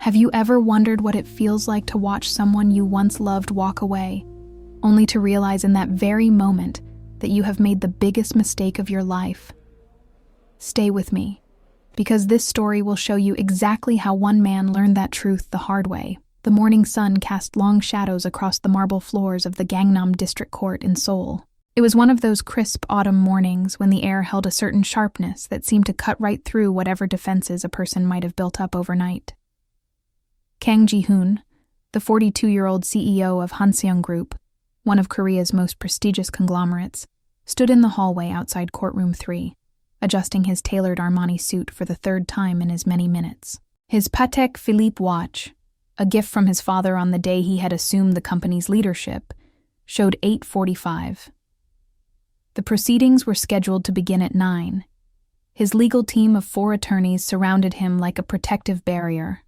Have you ever wondered what it feels like to watch someone you once loved walk away, only to realize in that very moment that you have made the biggest mistake of your life? Stay with me, because this story will show you exactly how one man learned that truth the hard way. The morning sun cast long shadows across the marble floors of the Gangnam District Court in Seoul. It was one of those crisp autumn mornings when the air held a certain sharpness that seemed to cut right through whatever defenses a person might have built up overnight. Kang Ji-hoon, the 42-year-old CEO of Hanseong Group, one of Korea's most prestigious conglomerates, stood in the hallway outside courtroom 3, adjusting his tailored Armani suit for the third time in as many minutes. His Patek Philippe watch, a gift from his father on the day he had assumed the company's leadership, showed 8:45. The proceedings were scheduled to begin at 9. His legal team of 4 attorneys surrounded him like a protective barrier,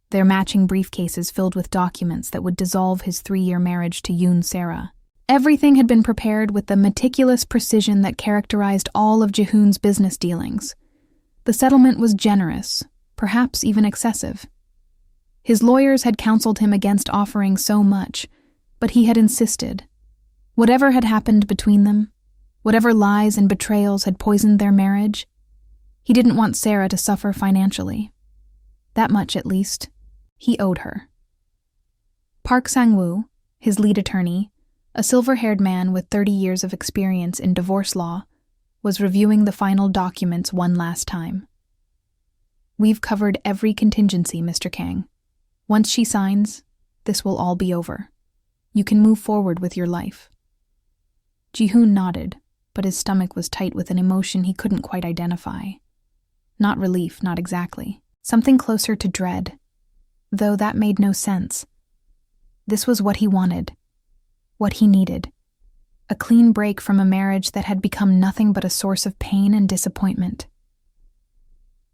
their matching briefcases filled with documents that would dissolve his 3-year marriage to Yoon Sarah. Everything had been prepared with the meticulous precision that characterized all of Ji-hoon's business dealings. The settlement was generous, perhaps even excessive. His lawyers had counseled him against offering so much, but he had insisted. Whatever had happened between them, whatever lies and betrayals had poisoned their marriage, he didn't want Sarah to suffer financially. That much, at least, he owed her. Park Sang-woo, his lead attorney, a silver-haired man with 30 years of experience in divorce law, was reviewing the final documents one last time. "We've covered every contingency, Mr. Kang. Once she signs, this will all be over. You can move forward with your life." Ji-hoon nodded, but his stomach was tight with an emotion he couldn't quite identify. Not relief, not exactly. Something closer to dread, though that made no sense. This was what he wanted, what he needed. A clean break from a marriage that had become nothing but a source of pain and disappointment.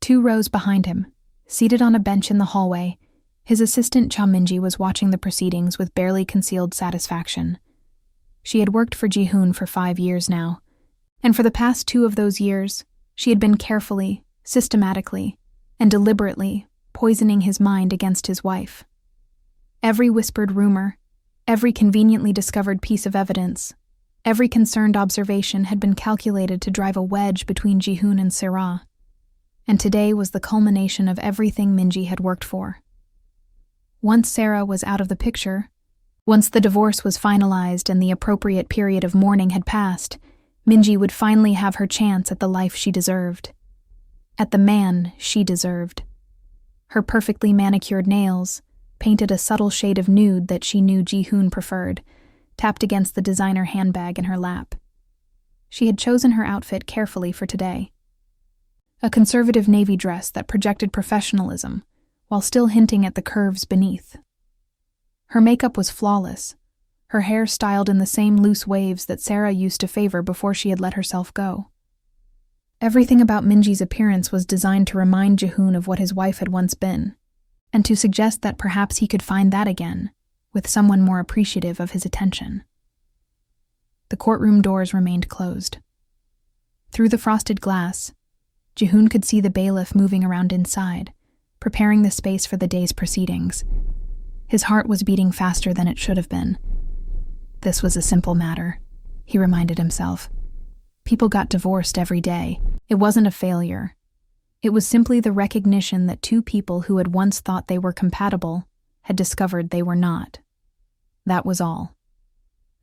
2 rows behind him, seated on a bench in the hallway, his assistant Cha Min-ji was watching the proceedings with barely concealed satisfaction. She had worked for Ji-hoon for 5 years now, and for the past 2 of those years, she had been carefully, systematically, and deliberately poisoning his mind against his wife. Every whispered rumor, every conveniently discovered piece of evidence, every concerned observation had been calculated to drive a wedge between Ji-hoon and Sarah, and today was the culmination of everything Min-ji had worked for. Once Sarah was out of the picture, once the divorce was finalized and the appropriate period of mourning had passed, Min-ji would finally have her chance at the life she deserved. At the man she deserved. Her perfectly manicured nails, painted a subtle shade of nude that she knew Ji-hoon preferred, tapped against the designer handbag in her lap. She had chosen her outfit carefully for today. A conservative navy dress that projected professionalism, while still hinting at the curves beneath. Her makeup was flawless, her hair styled in the same loose waves that Sarah used to favor before she had let herself go. Everything about Min-ji's appearance was designed to remind Ji-hoon of what his wife had once been, and to suggest that perhaps he could find that again, with someone more appreciative of his attention. The courtroom doors remained closed. Through the frosted glass, Ji-hoon could see the bailiff moving around inside, preparing the space for the day's proceedings. His heart was beating faster than it should have been. This was a simple matter, he reminded himself. People got divorced every day. It wasn't a failure. It was simply the recognition that 2 people who had once thought they were compatible had discovered they were not. That was all.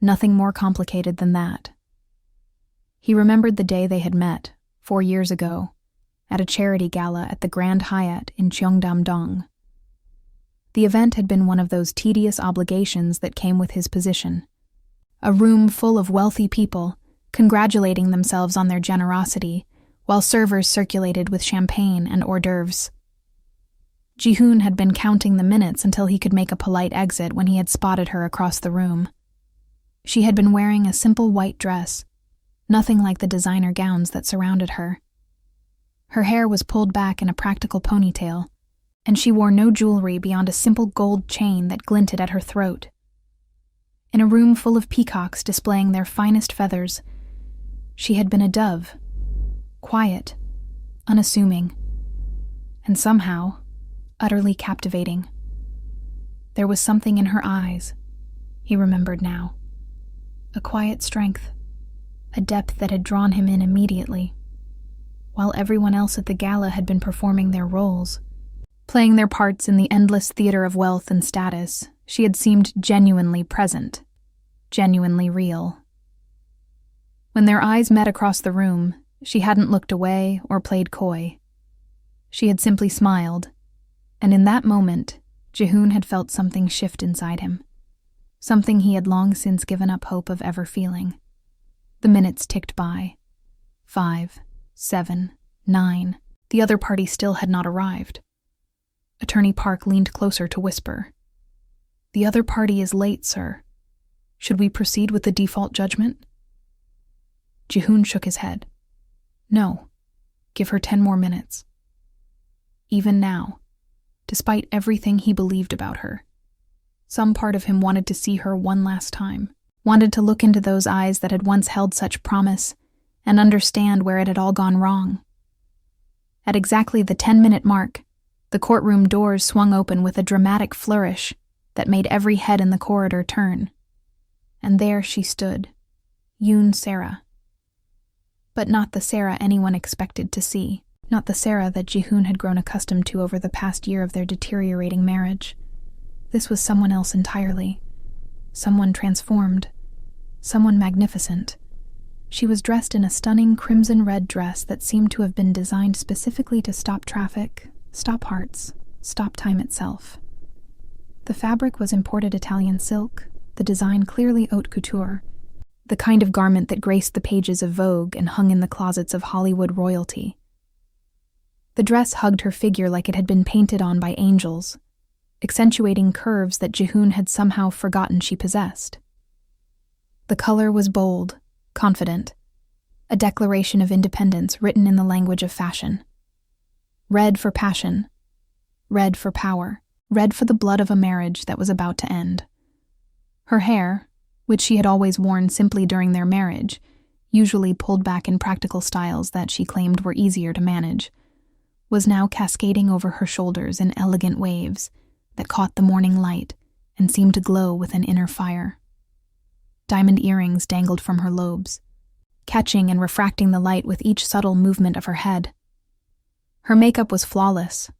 Nothing more complicated than that. He remembered the day they had met, 4 years ago, at a charity gala at the Grand Hyatt in Cheongdam-dong. The event had been one of those tedious obligations that came with his position. A room full of wealthy people, congratulating themselves on their generosity, while servers circulated with champagne and hors d'oeuvres. Ji-hoon had been counting the minutes until he could make a polite exit when he had spotted her across the room. She had been wearing a simple white dress, nothing like the designer gowns that surrounded her. Her hair was pulled back in a practical ponytail, and she wore no jewelry beyond a simple gold chain that glinted at her throat. In a room full of peacocks displaying their finest feathers, she had been a dove, quiet, unassuming, and somehow utterly captivating. There was something in her eyes, he remembered now. A quiet strength, a depth that had drawn him in immediately. While everyone else at the gala had been performing their roles, playing their parts in the endless theater of wealth and status, she had seemed genuinely present, genuinely real. When their eyes met across the room, she hadn't looked away or played coy. She had simply smiled, and in that moment, Jihoon had felt something shift inside him, something he had long since given up hope of ever feeling. The minutes ticked by. 5, 7, 9. The other party still had not arrived. Attorney Park leaned closer to whisper, "The other party is late, sir. Should we proceed with the default judgment?" Jihoon shook his head. "No. Give her 10 more minutes." Even now, despite everything he believed about her, some part of him wanted to see her one last time, wanted to look into those eyes that had once held such promise and understand where it had all gone wrong. At exactly the 10-minute mark, the courtroom doors swung open with a dramatic flourish that made every head in the corridor turn. And there she stood, Yoon Sarah. But not the Sarah anyone expected to see, not the Sarah that Jihoon had grown accustomed to over the past year of their deteriorating marriage. This was someone else entirely, someone transformed, someone magnificent. She was dressed in a stunning crimson-red dress that seemed to have been designed specifically to stop traffic, stop hearts, stop time itself. The fabric was imported Italian silk, the design clearly haute couture, the kind of garment that graced the pages of Vogue and hung in the closets of Hollywood royalty. The dress hugged her figure like it had been painted on by angels, accentuating curves that Jihoon had somehow forgotten she possessed. The color was bold, confident, a declaration of independence written in the language of fashion. Red for passion, red for power, red for the blood of a marriage that was about to end. Her hair, which she had always worn simply during their marriage, usually pulled back in practical styles that she claimed were easier to manage, was now cascading over her shoulders in elegant waves that caught the morning light and seemed to glow with an inner fire. Diamond earrings dangled from her lobes, catching and refracting the light with each subtle movement of her head. Her makeup was flawless,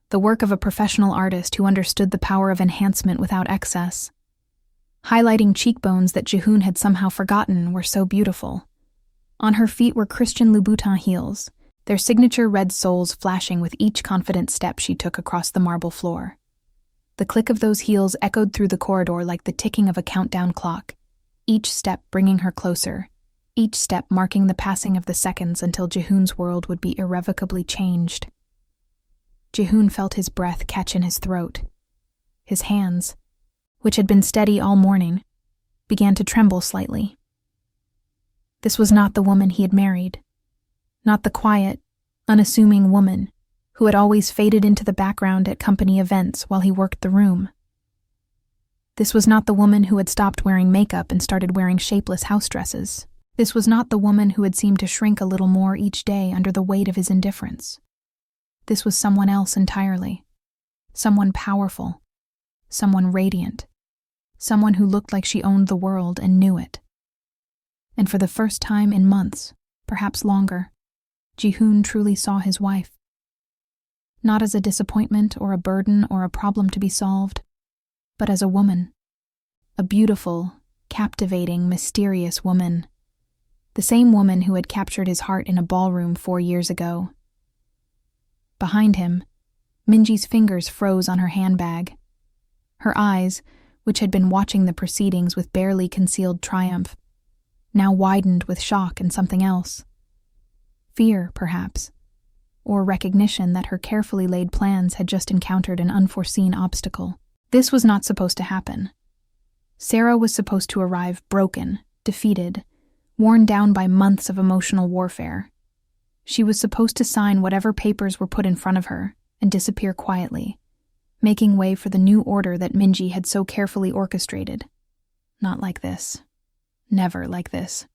the work of a professional artist who understood the power of enhancement without excess. Highlighting cheekbones that Jihoon had somehow forgotten were so beautiful. On her feet were Christian Louboutin heels, their signature red soles flashing with each confident step she took across the marble floor. The click of those heels echoed through the corridor like the ticking of a countdown clock, each step bringing her closer, each step marking the passing of the seconds until Jihoon's world would be irrevocably changed. Jihoon felt his breath catch in his throat. His hands, which had been steady all morning, began to tremble slightly. This was not the woman he had married, not the quiet, unassuming woman who had always faded into the background at company events while he worked the room. This was not the woman who had stopped wearing makeup and started wearing shapeless house dresses. This was not the woman who had seemed to shrink a little more each day under the weight of his indifference. This was someone else entirely. Someone powerful. Someone radiant. Someone who looked like she owned the world and knew it. And for the first time in months, perhaps longer, Jihoon truly saw his wife. Not as a disappointment or a burden or a problem to be solved, but as a woman. A beautiful, captivating, mysterious woman. The same woman who had captured his heart in a ballroom 4 years ago. Behind him, Minji's fingers froze on her handbag. Her eyes, which had been watching the proceedings with barely concealed triumph, now widened with shock and something else. Fear, perhaps, or recognition that her carefully laid plans had just encountered an unforeseen obstacle. This was not supposed to happen. Sarah was supposed to arrive broken, defeated, worn down by months of emotional warfare. She was supposed to sign whatever papers were put in front of her and disappear quietly, making way for the new order that Minji had so carefully orchestrated. Not like this. Never like this.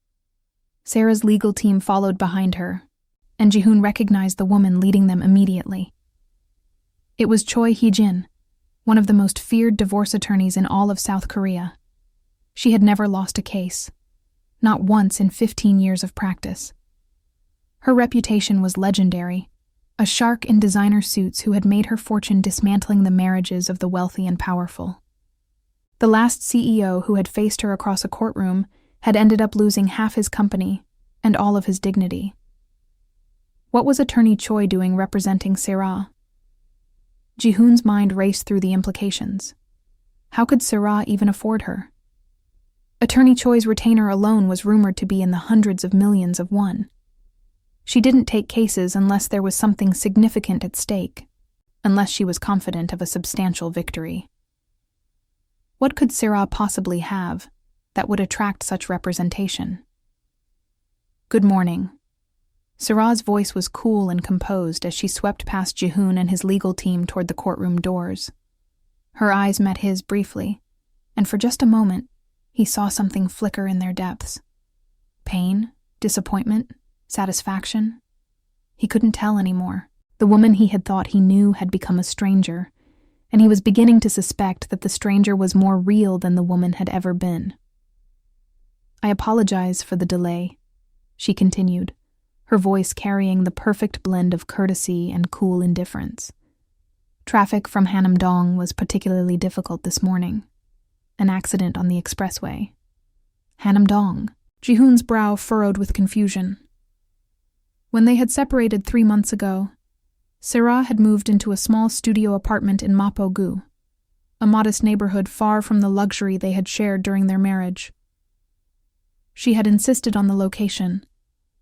Sarah's legal team followed behind her, and Jihoon recognized the woman leading them immediately. It was Choi Hee-jin, one of the most feared divorce attorneys in all of South Korea. She had never lost a case, not once in 15 years of practice. Her reputation was legendary, a shark in designer suits who had made her fortune dismantling the marriages of the wealthy and powerful. The last CEO who had faced her across a courtroom had ended up losing half his company and all of his dignity. What was Attorney Choi doing representing Sera? Ji-hoon's mind raced through the implications. How could Sera even afford her? Attorney Choi's retainer alone was rumored to be in the hundreds of millions of won. She didn't take cases unless there was something significant at stake, unless she was confident of a substantial victory. What could Sera possibly have that would attract such representation? Good morning. Sera's voice was cool and composed as she swept past Ji-hoon and his legal team toward the courtroom doors. Her eyes met his briefly, and for just a moment, he saw something flicker in their depths. Pain, disappointment, satisfaction. He couldn't tell anymore. The woman he had thought he knew had become a stranger, and he was beginning to suspect that the stranger was more real than the woman had ever been. I apologize for the delay, she continued, her voice carrying the perfect blend of courtesy and cool indifference. Traffic from Hanam-dong was particularly difficult this morning. An accident on the expressway. Hanam-dong. Ji-hoon's brow furrowed with confusion. When they had separated 3 months ago, Sera had moved into a small studio apartment in Mapo-gu, a modest neighborhood far from the luxury they had shared during their marriage. She had insisted on the location,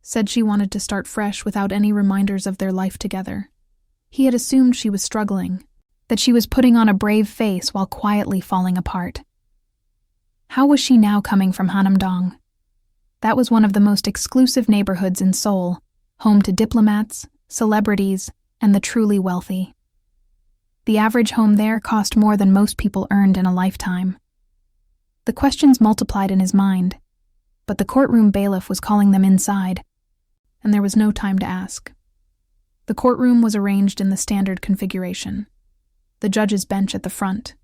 said she wanted to start fresh without any reminders of their life together. He had assumed she was struggling, that she was putting on a brave face while quietly falling apart. How was she now coming from Hanam-dong? That was one of the most exclusive neighborhoods in Seoul, home to diplomats, celebrities, and the truly wealthy. The average home there cost more than most people earned in a lifetime. The questions multiplied in his mind, but the courtroom bailiff was calling them inside, and there was no time to ask. The courtroom was arranged in the standard configuration. The judge's bench at the front,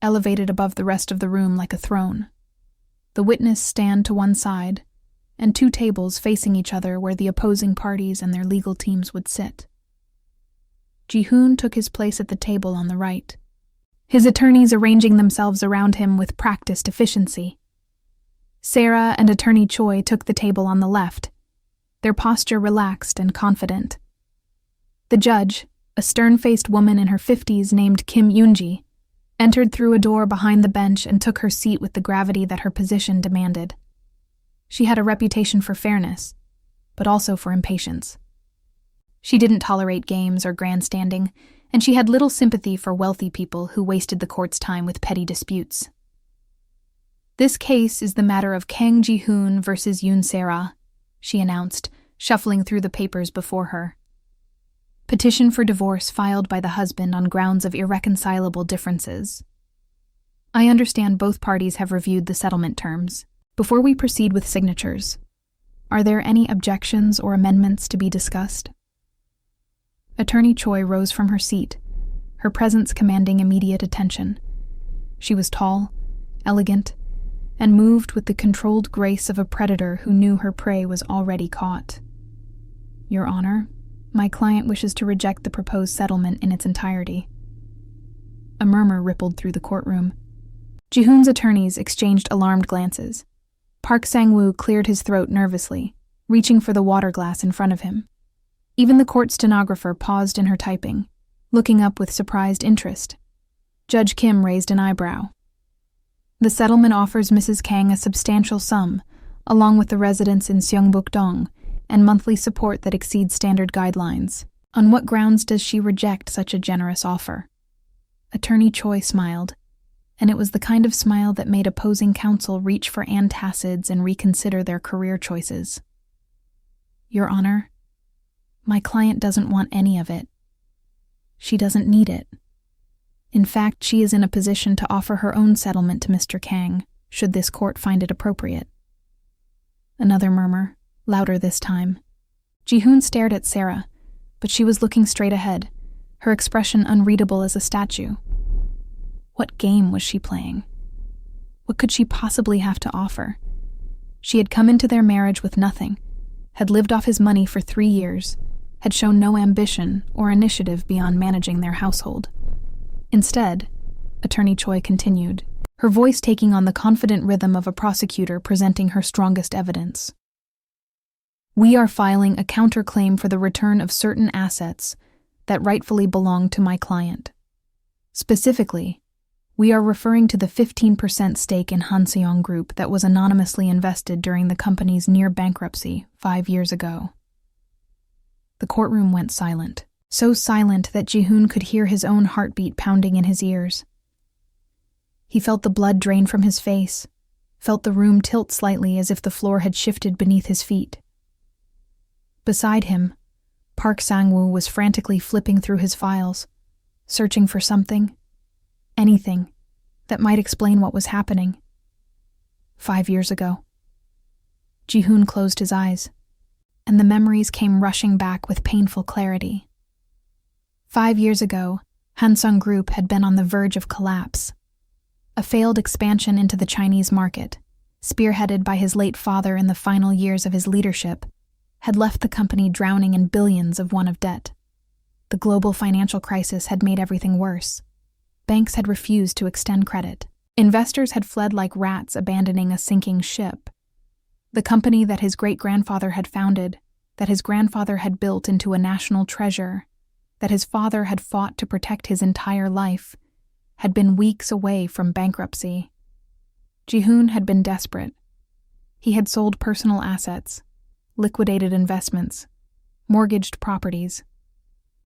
elevated above the rest of the room like a throne. The witness stand to one side, and 2 tables facing each other where the opposing parties and their legal teams would sit. Ji-hoon took his place at the table on the right, his attorneys arranging themselves around him with practiced efficiency. Sera and Attorney Choi took the table on the left, their posture relaxed and confident. The judge, a stern-faced woman in her 50s named Kim Yoon-ji, entered through a door behind the bench and took her seat with the gravity that her position demanded. She had a reputation for fairness, but also for impatience. She didn't tolerate games or grandstanding, and she had little sympathy for wealthy people who wasted the court's time with petty disputes. This case is the matter of Kang Ji-hoon versus Yoon Sera, she announced, shuffling through the papers before her. Petition for divorce filed by the husband on grounds of irreconcilable differences. I understand both parties have reviewed the settlement terms. Before we proceed with signatures, are there any objections or amendments to be discussed? Attorney Choi rose from her seat, her presence commanding immediate attention. She was tall, elegant, and moved with the controlled grace of a predator who knew her prey was already caught. Your Honor, my client wishes to reject the proposed settlement in its entirety. A murmur rippled through the courtroom. Ji-hoon's attorneys exchanged alarmed glances. Park Sang-woo cleared his throat nervously, reaching for the water glass in front of him. Even the court stenographer paused in her typing, looking up with surprised interest. Judge Kim raised an eyebrow. The settlement offers Mrs. Kang a substantial sum, along with the residence in Seongbuk-dong, and monthly support that exceeds standard guidelines. On what grounds does she reject such a generous offer? Attorney Choi smiled, and it was the kind of smile that made opposing counsel reach for antacids and reconsider their career choices. Your Honor, my client doesn't want any of it. She doesn't need it. In fact, she is in a position to offer her own settlement to Mr. Kang, should this court find it appropriate. Another murmur, louder this time. Ji-hoon stared at Sera, but she was looking straight ahead, her expression unreadable as a statue. What game was she playing? What could she possibly have to offer? She had come into their marriage with nothing, had lived off his money for 3 years, had shown no ambition or initiative beyond managing their household. Instead, Attorney Choi continued, her voice taking on the confident rhythm of a prosecutor presenting her strongest evidence. We are filing a counterclaim for the return of certain assets that rightfully belong to my client. Specifically, we are referring to the 15% stake in Hanseong Group that was anonymously invested during the company's near bankruptcy 5 years ago. The courtroom went silent, so silent that Ji-hoon could hear his own heartbeat pounding in his ears. He felt the blood drain from his face, felt the room tilt slightly as if the floor had shifted beneath his feet. Beside him, Park Sang-woo was frantically flipping through his files, searching for something, anything, that might explain what was happening. 5 years ago. Ji-hoon closed his eyes, and the memories came rushing back with painful clarity. 5 years ago, Hansung Group had been on the verge of collapse. A failed expansion into the Chinese market, spearheaded by his late father in the final years of his leadership, had left the company drowning in billions of won of debt. The global financial crisis had made everything worse. Banks had refused to extend credit. Investors had fled like rats abandoning a sinking ship. The company that his great-grandfather had founded, that his grandfather had built into a national treasure, that his father had fought to protect his entire life, had been weeks away from bankruptcy. Ji-hoon had been desperate. He had sold personal assets, liquidated investments, mortgaged properties.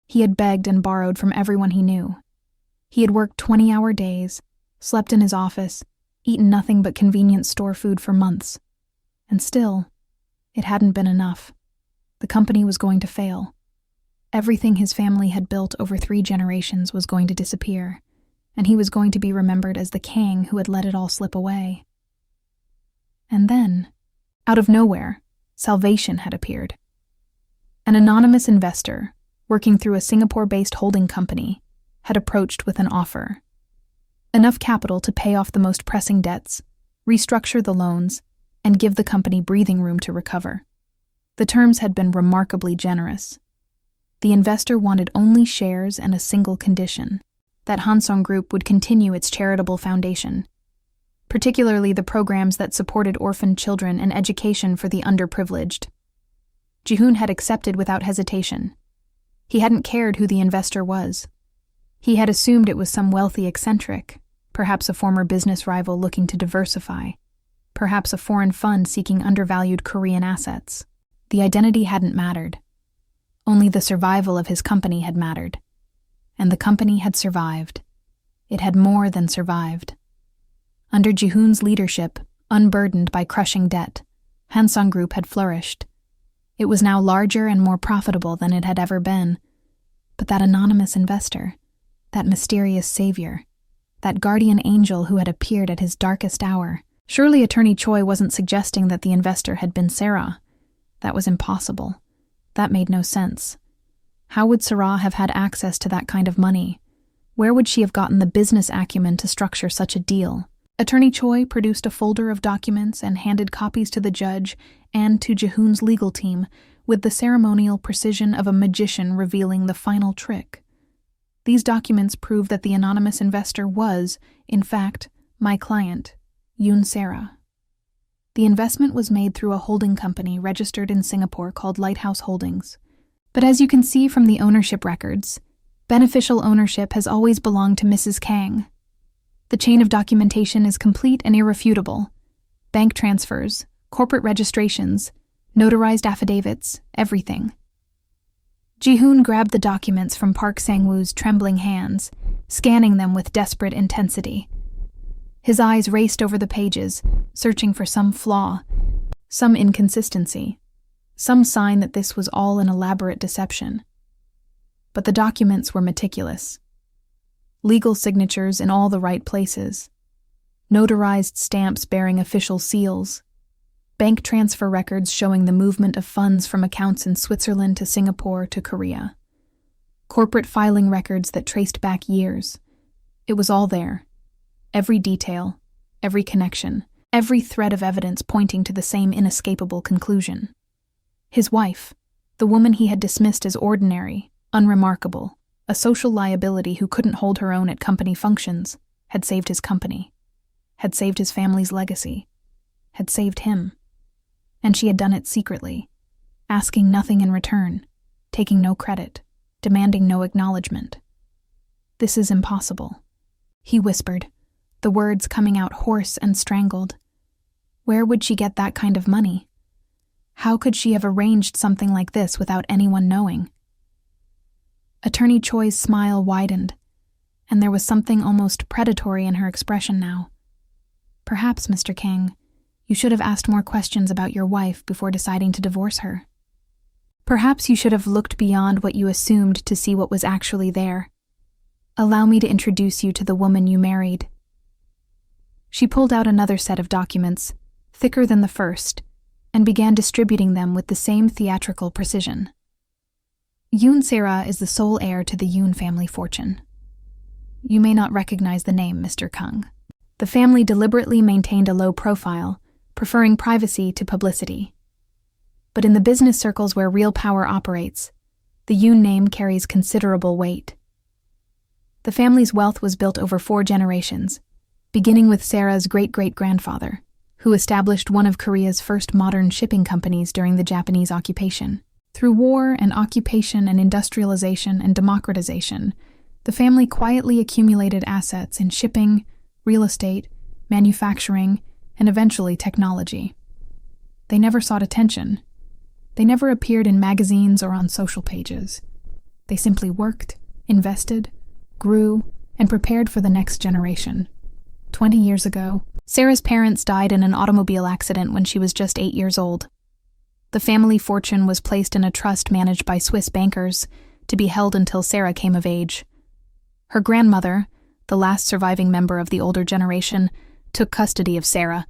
He had begged and borrowed from everyone he knew. He had worked 20-hour days, slept in his office, eaten nothing but convenient store food for months. And still, it hadn't been enough. The company was going to fail. Everything his family had built over 3 generations was going to disappear, and he was going to be remembered as the Kang who had let it all slip away. And then, out of nowhere, salvation had appeared. An anonymous investor, working through a Singapore-based holding company, had approached with an offer. Enough capital to pay off the most pressing debts, restructure the loans, and give the company breathing room to recover. The terms had been remarkably generous. The investor wanted only shares and a single condition, that Hansung Group would continue its charitable foundation, particularly the programs that supported orphaned children and education for the underprivileged. Ji-hoon had accepted without hesitation. He hadn't cared who the investor was. He had assumed it was some wealthy eccentric, perhaps a former business rival looking to diversify, perhaps a foreign fund seeking undervalued Korean assets. The identity hadn't mattered. Only the survival of his company had mattered. And the company had survived. It had more than survived. Under Ji-hoon's leadership, unburdened by crushing debt, Hansung Group had flourished. It was now larger and more profitable than it had ever been. But that anonymous investor, that mysterious savior, that guardian angel who had appeared at his darkest hour, surely Attorney Choi wasn't suggesting that the investor had been Sarah. That was impossible. That made no sense. How would Sarah have had access to that kind of money? Where would she have gotten the business acumen to structure such a deal? Attorney Choi produced a folder of documents and handed copies to the judge and to Ji-hoon's legal team with the ceremonial precision of a magician revealing the final trick. These documents prove that the anonymous investor was, in fact, my client, Yoon Sarah. The investment was made through a holding company registered in Singapore called Lighthouse Holdings. But as you can see from the ownership records, beneficial ownership has always belonged to Mrs. Kang. The chain of documentation is complete and irrefutable. Bank transfers, corporate registrations, notarized affidavits, everything. Ji-hoon grabbed the documents from Park Sang-woo's trembling hands, scanning them with desperate intensity. His eyes raced over the pages, searching for some flaw, some inconsistency, some sign that this was all an elaborate deception. But the documents were meticulous. Legal signatures in all the right places, notarized stamps bearing official seals, bank transfer records showing the movement of funds from accounts in Switzerland to Singapore to Korea. corporate filing records that traced back years. It was all there. Every detail, every connection, every thread of evidence pointing to the same inescapable conclusion. His wife, the woman he had dismissed as ordinary, unremarkable, a social liability who couldn't hold her own at company functions, had saved his company, had saved his family's legacy, had saved him. And she had done it secretly, asking nothing in return, taking no credit, demanding no acknowledgement. "This is impossible," he whispered, the words coming out hoarse and strangled. Where would she get that kind of money? How could she have arranged something like this without anyone knowing? Attorney Choi's smile widened, and there was something almost predatory in her expression now. "Perhaps, Mr. King, you should have asked more questions about your wife before deciding to divorce her. Perhaps you should have looked beyond what you assumed to see what was actually there. Allow me to introduce you to the woman you married." She pulled out another set of documents, thicker than the first, and began distributing them with the same theatrical precision. Yoon Sera is the sole heir to the Yoon family fortune. You may not recognize the name, Mr. Kung. The family deliberately maintained a low profile, preferring privacy to publicity. But in the business circles where real power operates, the Yoon name carries considerable weight. The family's wealth was built over 4 generations, beginning with Sera's great-great-grandfather, who established one of Korea's first modern shipping companies during the Japanese occupation. Through war and occupation and industrialization and democratization, the family quietly accumulated assets in shipping, real estate, manufacturing, and eventually technology. They never sought attention. They never appeared in magazines or on social pages. They simply worked, invested, grew, and prepared for the next generation. 20 years ago, Sera's parents died in an automobile accident when she was just 8 years old. The family fortune was placed in a trust managed by Swiss bankers to be held until Sera came of age. Her grandmother, the last surviving member of the older generation, took custody of Sera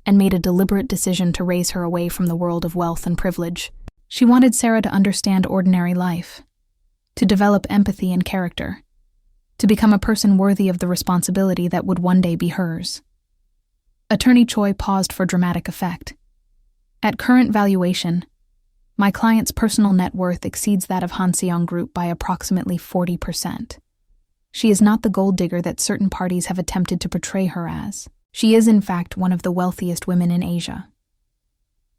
and made a deliberate decision to raise her away from the world of wealth and privilege. She wanted Sera to understand ordinary life, to develop empathy and character, to become a person worthy of the responsibility that would one day be hers. Attorney Choi paused for dramatic effect. At current valuation, my client's personal net worth exceeds that of Han Seong Group by approximately 40%. She is not the gold digger that certain parties have attempted to portray her as. She is, in fact, one of the wealthiest women in Asia.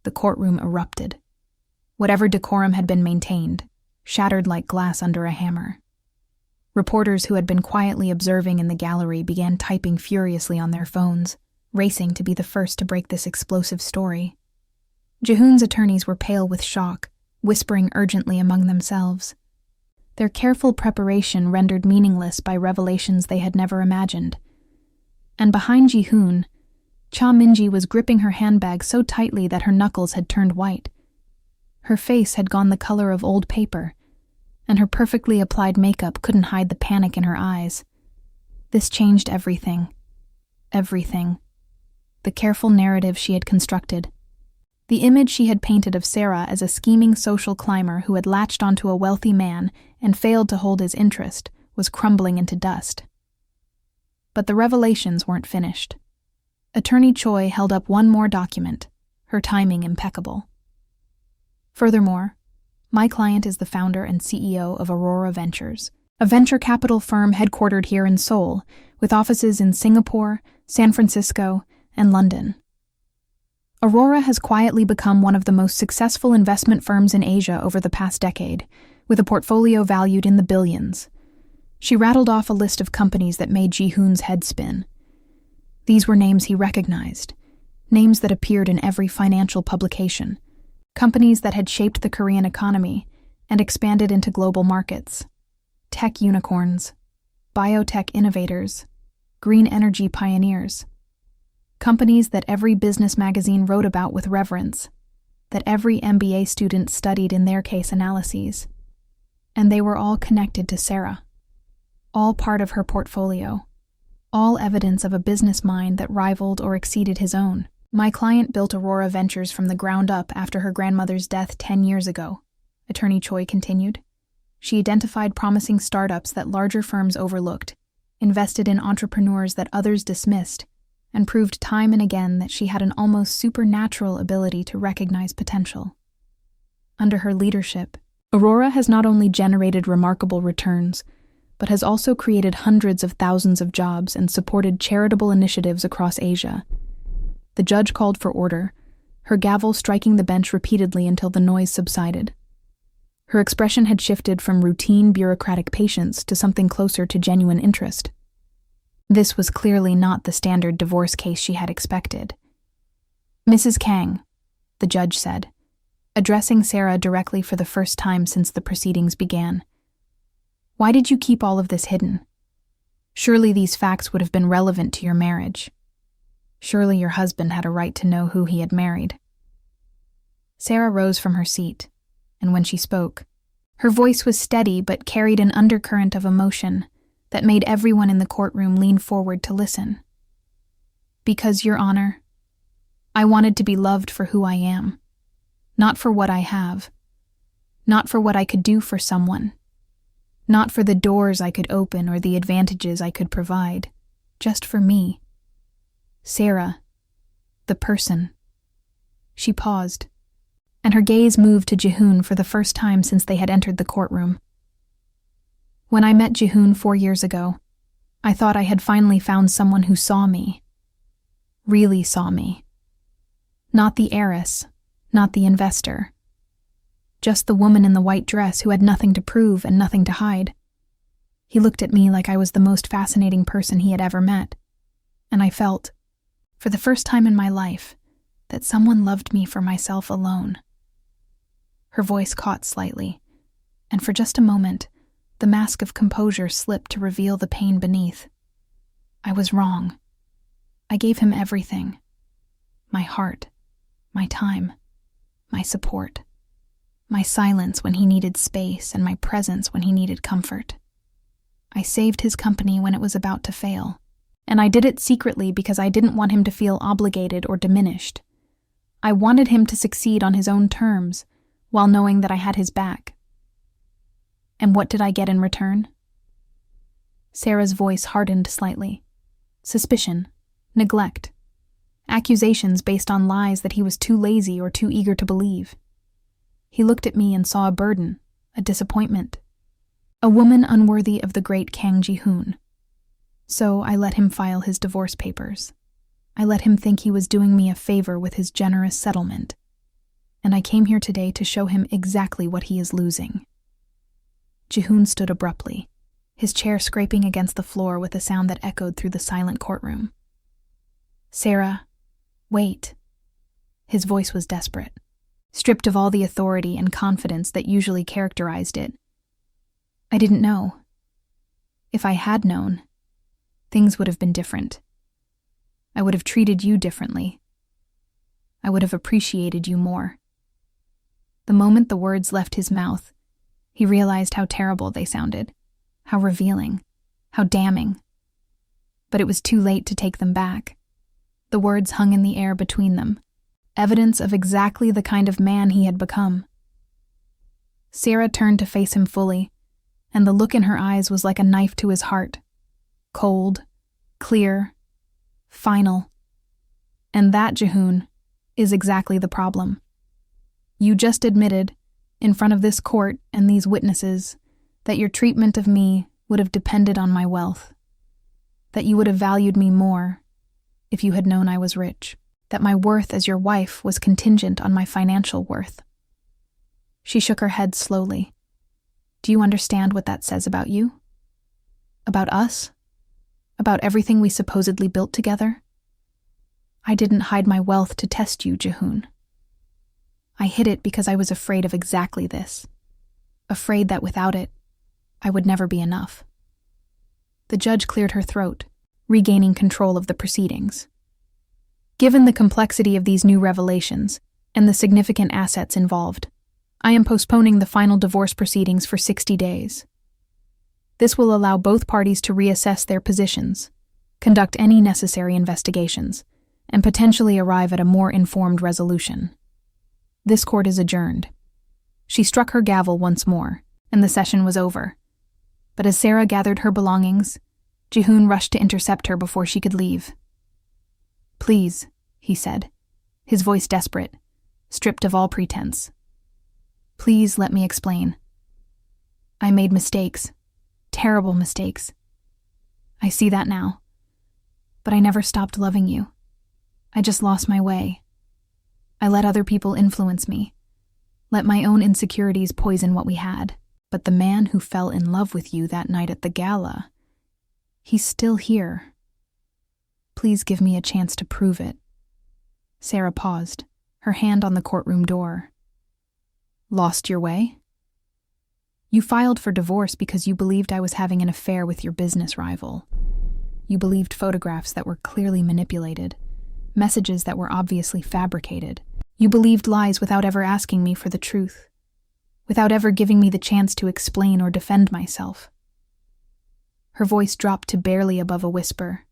The courtroom erupted. Whatever decorum had been maintained, shattered like glass under a hammer. Reporters who had been quietly observing in the gallery began typing furiously on their phones, racing to be the first to break this explosive story. Jahoon's attorneys were pale with shock, whispering urgently among themselves. Their careful preparation rendered meaningless by revelations they had never imagined. And behind Jihoon, Cha Minji was gripping her handbag so tightly that her knuckles had turned white. Her face had gone the color of old paper, and her perfectly applied makeup couldn't hide the panic in her eyes. This changed everything. Everything. The careful narrative she had constructed. The image she had painted of Sera as a scheming social climber who had latched onto a wealthy man and failed to hold his interest was crumbling into dust. But the revelations weren't finished. Attorney Choi held up one more document, her timing impeccable. Furthermore, my client is the founder and CEO of Aurora Ventures, a venture capital firm headquartered here in Seoul, with offices in Singapore, San Francisco, and London. Aurora has quietly become one of the most successful investment firms in Asia over the past decade, with a portfolio valued in the billions. She rattled off a list of companies that made Jihoon's head spin. These were names he recognized, names that appeared in every financial publication, companies that had shaped the Korean economy and expanded into global markets. Tech unicorns, biotech innovators, green energy pioneers. Companies that every business magazine wrote about with reverence, that every MBA student studied in their case analyses. And they were all connected to Sera. All part of her portfolio. All evidence of a business mind that rivaled or exceeded his own. My client built Aurora Ventures from the ground up after her grandmother's death 10 years ago, Attorney Choi continued. She identified promising startups that larger firms overlooked, invested in entrepreneurs that others dismissed, and proved time and again that she had an almost supernatural ability to recognize potential. Under her leadership, Aurora has not only generated remarkable returns, but has also created hundreds of thousands of jobs and supported charitable initiatives across Asia. The judge called for order, her gavel striking the bench repeatedly until the noise subsided. Her expression had shifted from routine bureaucratic patience to something closer to genuine interest. This was clearly not the standard divorce case she had expected. "Mrs. Kang," the judge said, addressing Sarah directly for the first time since the proceedings began. "Why did you keep all of this hidden? Surely these facts would have been relevant to your marriage. Surely your husband had a right to know who he had married." Sarah rose from her seat, and when she spoke, her voice was steady but carried an undercurrent of emotion that made everyone in the courtroom lean forward to listen. "Because, Your Honor, I wanted to be loved for who I am, not for what I have, not for what I could do for someone, not for the doors I could open or the advantages I could provide, just for me. Sarah, the person." She paused, and her gaze moved to Jihoon for the first time since they had entered the courtroom. "When I met Jihoon 4 years ago, I thought I had finally found someone who saw me. Really saw me. Not the heiress, not the investor. Just the woman in the white dress who had nothing to prove and nothing to hide. He looked at me like I was the most fascinating person he had ever met, and I felt, for the first time in my life, that someone loved me for myself alone." Her voice caught slightly, and for just a moment, the mask of composure slipped to reveal the pain beneath. "I was wrong. I gave him everything. My heart, my time, my support, my silence when he needed space, and my presence when he needed comfort. I saved his company when it was about to fail, and I did it secretly because I didn't want him to feel obligated or diminished. I wanted him to succeed on his own terms, while knowing that I had his back. And what did I get in return?" Sarah's voice hardened slightly. Suspicion, neglect, accusations based on lies that he was too lazy or too eager to believe. He looked at me and saw a burden, a disappointment, a woman unworthy of the great Kang Ji-hoon. So I let him file his divorce papers. I let him think he was doing me a favor with his generous settlement. And I came here today to show him exactly what he is losing. Ji-hoon stood abruptly, his chair scraping against the floor with a sound that echoed through the silent courtroom. "Sarah, wait." His voice was desperate, stripped of all the authority and confidence that usually characterized it. "I didn't know. If I had known, things would have been different. I would have treated you differently. I would have appreciated you more." The moment the words left his mouth, he realized how terrible they sounded, how revealing, how damning. But it was too late to take them back. The words hung in the air between them, evidence of exactly the kind of man he had become. Sarah turned to face him fully, and the look in her eyes was like a knife to his heart. Cold, clear, final. "And that, Jihoon, is exactly the problem. You just admitted, in front of this court and these witnesses, that your treatment of me would have depended on my wealth, that you would have valued me more if you had known I was rich, that my worth as your wife was contingent on my financial worth." She shook her head slowly. "Do you understand what that says about you? About us? About everything we supposedly built together? I didn't hide my wealth to test you, Jihoon. I hid it because I was afraid of exactly this, afraid that without it, I would never be enough." The judge cleared her throat, regaining control of the proceedings. "Given the complexity of these new revelations and the significant assets involved, I am postponing the final divorce proceedings for 60 days. This will allow both parties to reassess their positions, conduct any necessary investigations, and potentially arrive at a more informed resolution. This court is adjourned." She struck her gavel once more, and the session was over. But as Sarah gathered her belongings, Jihoon rushed to intercept her before she could leave. "Please," he said, his voice desperate, stripped of all pretense. "Please let me explain. I made mistakes, terrible mistakes. I see that now. But I never stopped loving you. I just lost my way. I let other people influence me, let my own insecurities poison what we had. But the man who fell in love with you that night at the gala, he's still here. Please give me a chance to prove it." Sarah paused, her hand on the courtroom door. "Lost your way? You filed for divorce because you believed I was having an affair with your business rival. You believed photographs that were clearly manipulated, messages that were obviously fabricated. You believed lies without ever asking me for the truth, without ever giving me the chance to explain or defend myself." Her voice dropped to barely above a whisper.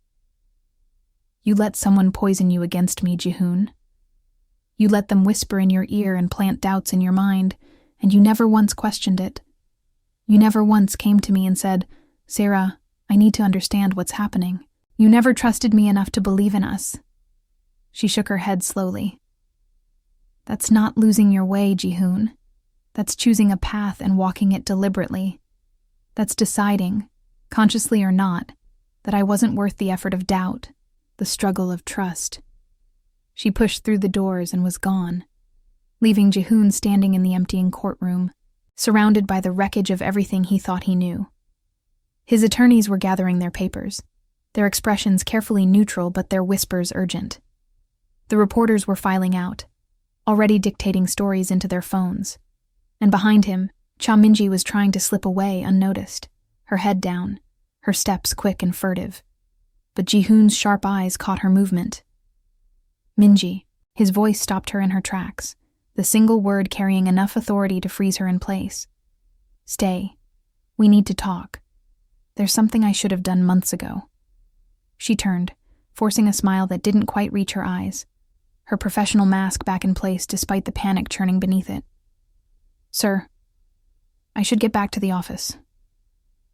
"You let someone poison you against me, Jihoon. You let them whisper in your ear and plant doubts in your mind, and you never once questioned it. You never once came to me and said, 'Sarah, I need to understand what's happening.' You never trusted me enough to believe in us." She shook her head slowly. "That's not losing your way, Jihoon. That's choosing a path and walking it deliberately. That's deciding, consciously or not, that I wasn't worth the effort of doubt, the struggle of trust." She pushed through the doors and was gone, leaving Jihoon standing in the emptying courtroom, surrounded by the wreckage of everything he thought he knew. His attorneys were gathering their papers, their expressions carefully neutral but their whispers urgent. The reporters were filing out, already dictating stories into their phones. And behind him, Cha Minji was trying to slip away unnoticed, her head down, her steps quick and furtive. But Jihoon's sharp eyes caught her movement. "Minji," his voice stopped her in her tracks, the single word carrying enough authority to freeze her in place. "Stay. We need to talk. There's something I should have done months ago." She turned, forcing a smile that didn't quite reach her eyes, her professional mask back in place despite the panic churning beneath it. "Sir, I should get back to the office.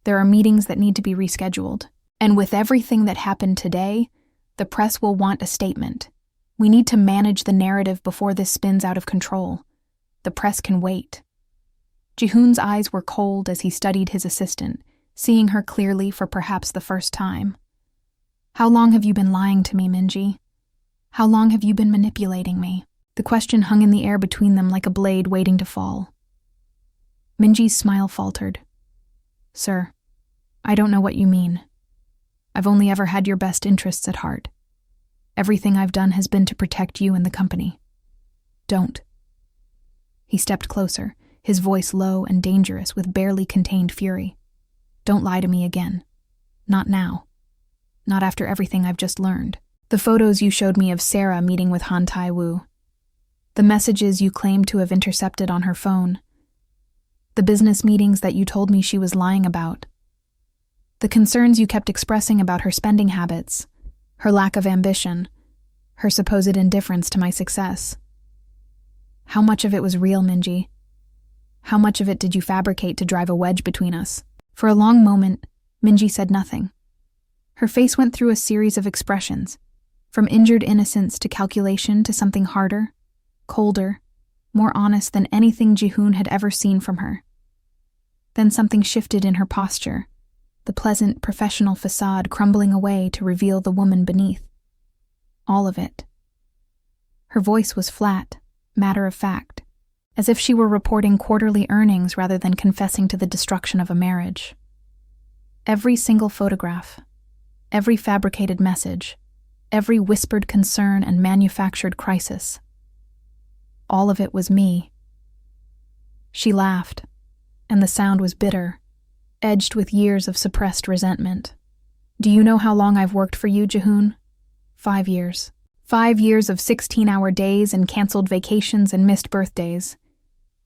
There are meetings that need to be rescheduled, and with everything that happened today, the press will want a statement. We need to manage the narrative before this spins out of control. The press can wait." Jihoon's eyes were cold as he studied his assistant, seeing her clearly for perhaps the first time. "How long have you been lying to me, Minji? How long have you been manipulating me?" The question hung in the air between them like a blade waiting to fall. Minji's smile faltered. "Sir, I don't know what you mean. I've only ever had your best interests at heart. Everything I've done has been to protect you and the company. Don't." He stepped closer, his voice low and dangerous with barely contained fury. "Don't lie to me again. Not now. Not after everything I've just learned. The photos you showed me of Sarah meeting with Han Tai-woo. The messages you claimed to have intercepted on her phone. The business meetings that you told me she was lying about. The concerns you kept expressing about her spending habits, her lack of ambition, her supposed indifference to my success. How much of it was real, Minji? How much of it did you fabricate to drive a wedge between us?" For a long moment, Minji said nothing. Her face went through a series of expressions, from injured innocence to calculation to something harder, colder, more honest than anything Jihoon had ever seen from her. Then something shifted in her posture, the pleasant professional facade crumbling away to reveal the woman beneath. All of it. Her voice was flat, matter of fact, as if she were reporting quarterly earnings rather than confessing to the destruction of a marriage. Every single photograph, every fabricated message, every whispered concern and manufactured crisis. All of it was me. She laughed, and the sound was bitter, edged with years of suppressed resentment. "Do you know how long I've worked for you, Jihoon? 5 years. 5 years of 16-hour days and canceled vacations and missed birthdays.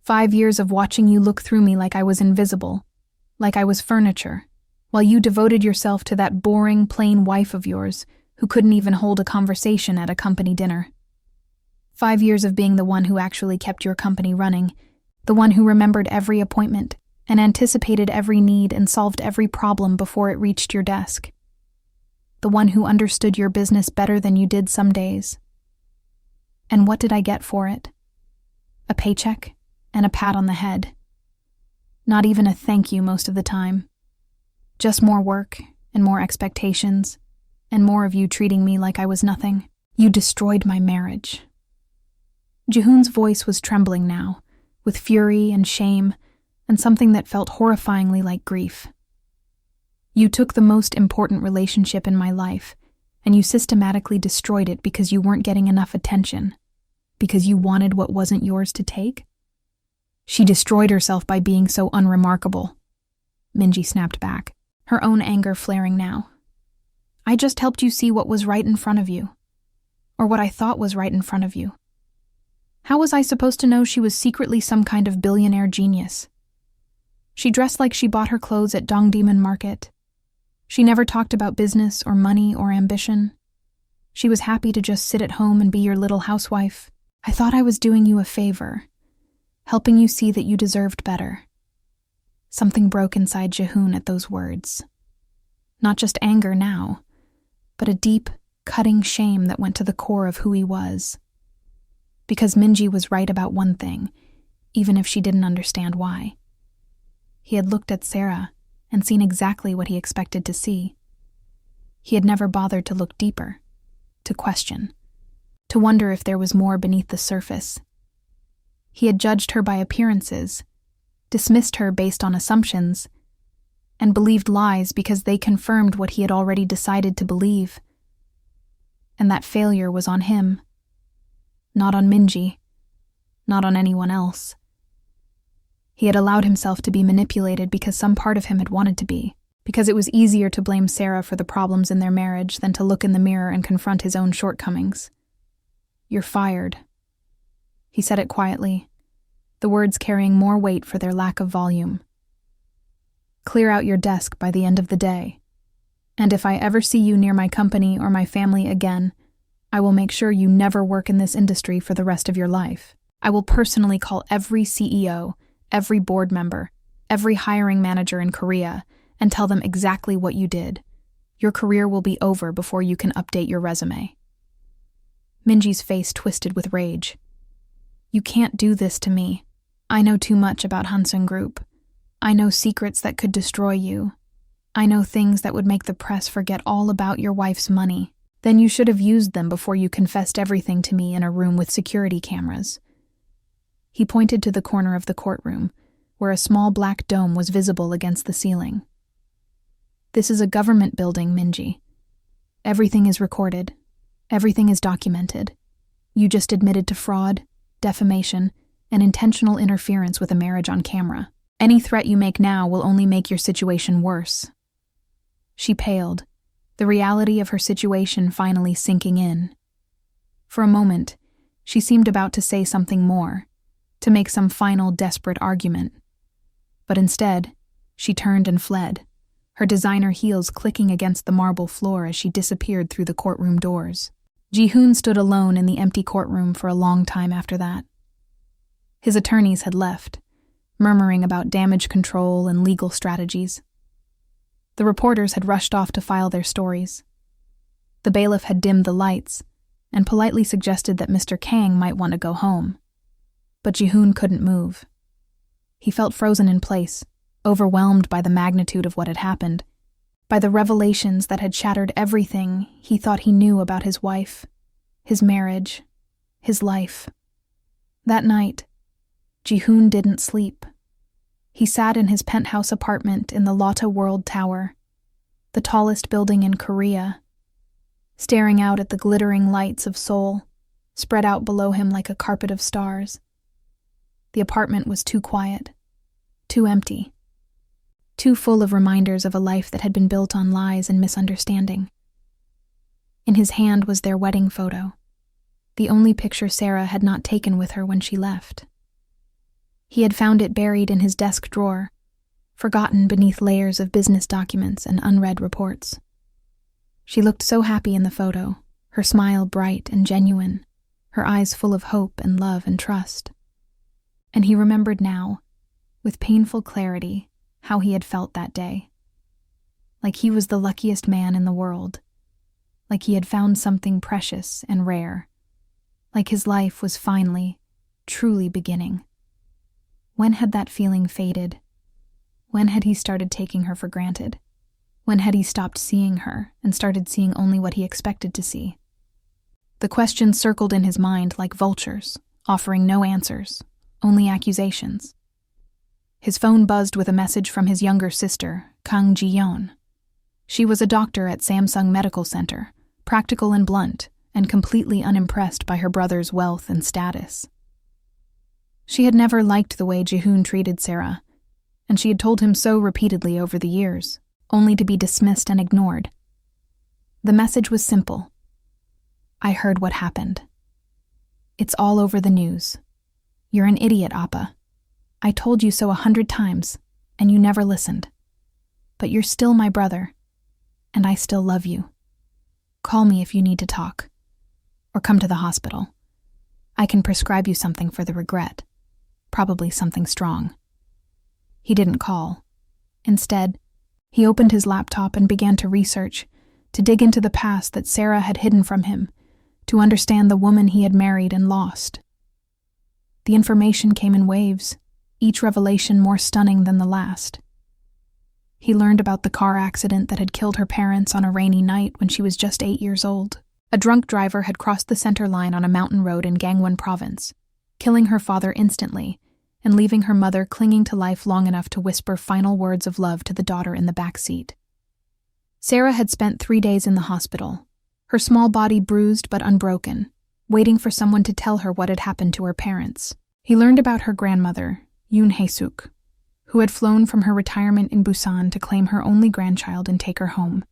5 years of watching you look through me like I was invisible, like I was furniture, while you devoted yourself to that boring, plain wife of yours who couldn't even hold a conversation at a company dinner. 5 years of being the one who actually kept your company running, the one who remembered every appointment, and anticipated every need and solved every problem before it reached your desk. The one who understood your business better than you did some days. And what did I get for it? A paycheck and a pat on the head. Not even a thank you most of the time. Just more work and more expectations, and more of you treating me like I was nothing. You destroyed my marriage. Jihoon's voice was trembling now, with fury and shame, and something that felt horrifyingly like grief. You took the most important relationship in my life, and you systematically destroyed it because you weren't getting enough attention, because you wanted what wasn't yours to take? She destroyed herself by being so unremarkable. Minji snapped back, her own anger flaring now. I just helped you see what was right in front of you, or what I thought was right in front of you. How was I supposed to know she was secretly some kind of billionaire genius? She dressed like she bought her clothes at Dongdaemun Market. She never talked about business or money or ambition. She was happy to just sit at home and be your little housewife. I thought I was doing you a favor, helping you see that you deserved better. Something broke inside Jihoon at those words. Not just anger now, but a deep, cutting shame that went to the core of who he was. Because Minji was right about one thing, even if she didn't understand why. He had looked at Sarah and seen exactly what he expected to see. He had never bothered to look deeper, to question, to wonder if there was more beneath the surface. He had judged her by appearances, dismissed her based on assumptions, and believed lies because they confirmed what he had already decided to believe. And that failure was on him. Not on Minji. Not on anyone else. He had allowed himself to be manipulated because some part of him had wanted to be, because it was easier to blame Sarah for the problems in their marriage than to look in the mirror and confront his own shortcomings. You're fired. He said it quietly, the words carrying more weight for their lack of volume. Clear out your desk by the end of the day. And if I ever see you near my company or my family again, I will make sure you never work in this industry for the rest of your life. I will personally call every CEO, every board member, every hiring manager in Korea, and tell them exactly what you did. Your career will be over before you can update your resume. Minji's face twisted with rage. You can't do this to me. I know too much about Hansun Group. I know secrets that could destroy you. I know things that would make the press forget all about your wife's money. Then you should have used them before you confessed everything to me in a room with security cameras. He pointed to the corner of the courtroom, where a small black dome was visible against the ceiling. This is a government building, Minji. Everything is recorded. Everything is documented. You just admitted to fraud, defamation, and intentional interference with a marriage on camera. Any threat you make now will only make your situation worse. She paled, the reality of her situation finally sinking in. For a moment, she seemed about to say something more, to make some final desperate argument. But instead, she turned and fled, her designer heels clicking against the marble floor as she disappeared through the courtroom doors. Jihoon stood alone in the empty courtroom for a long time after that. His attorneys had left, murmuring about damage control and legal strategies. The reporters had rushed off to file their stories. The bailiff had dimmed the lights and politely suggested that Mr. Kang might want to go home. But Jihoon couldn't move. He felt frozen in place, overwhelmed by the magnitude of what had happened, by the revelations that had shattered everything he thought he knew about his wife, his marriage, his life. That night, Jihoon didn't sleep. He sat in his penthouse apartment in the Lotte World Tower, the tallest building in Korea, staring out at the glittering lights of Seoul, spread out below him like a carpet of stars. The apartment was too quiet, too empty, too full of reminders of a life that had been built on lies and misunderstanding. In his hand was their wedding photo, the only picture Sarah had not taken with her when she left. He had found it buried in his desk drawer, forgotten beneath layers of business documents and unread reports. She looked so happy in the photo, her smile bright and genuine, her eyes full of hope and love and trust. And he remembered now, with painful clarity, how he had felt that day. Like he was the luckiest man in the world. Like he had found something precious and rare. Like his life was finally, truly beginning. When had that feeling faded? When had he started taking her for granted? When had he stopped seeing her and started seeing only what he expected to see? The questions circled in his mind like vultures, offering no answers, only accusations. His phone buzzed with a message from his younger sister, Kang Ji-yeon. She was a doctor at Samsung Medical Center, practical and blunt, and completely unimpressed by her brother's wealth and status. She had never liked the way Ji-hoon treated Sarah, and she had told him so repeatedly over the years, only to be dismissed and ignored. The message was simple. I heard what happened. It's all over the news. You're an idiot, Appa. I told you so 100 times, and you never listened. But you're still my brother, and I still love you. Call me if you need to talk, or come to the hospital. I can prescribe you something for the regret, probably something strong. He didn't call. Instead, he opened his laptop and began to research, to dig into the past that Sarah had hidden from him, to understand the woman he had married and lost. The information came in waves, each revelation more stunning than the last. He learned about the car accident that had killed her parents on a rainy night when she was just 8 years old. A drunk driver had crossed the center line on a mountain road in Gangwon Province, killing her father instantly and leaving her mother clinging to life long enough to whisper final words of love to the daughter in the back seat. Sarah had spent 3 days in the hospital, her small body bruised but unbroken, waiting for someone to tell her what had happened to her parents. He learned about her grandmother, Yoon Hae-suk, who had flown from her retirement in Busan to claim her only grandchild and take her home.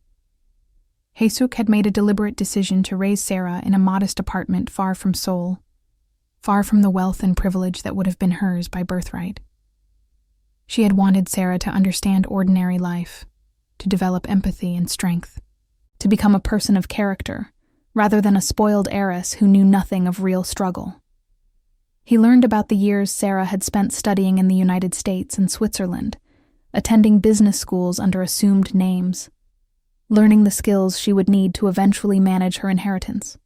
Hae-suk had made a deliberate decision to raise Sarah in a modest apartment far from Seoul, far from the wealth and privilege that would have been hers by birthright. She had wanted Sarah to understand ordinary life, to develop empathy and strength, to become a person of character, rather than a spoiled heiress who knew nothing of real struggle. He learned about the years Sarah had spent studying in the United States and Switzerland, attending business schools under assumed names, learning the skills she would need to eventually manage her inheritance.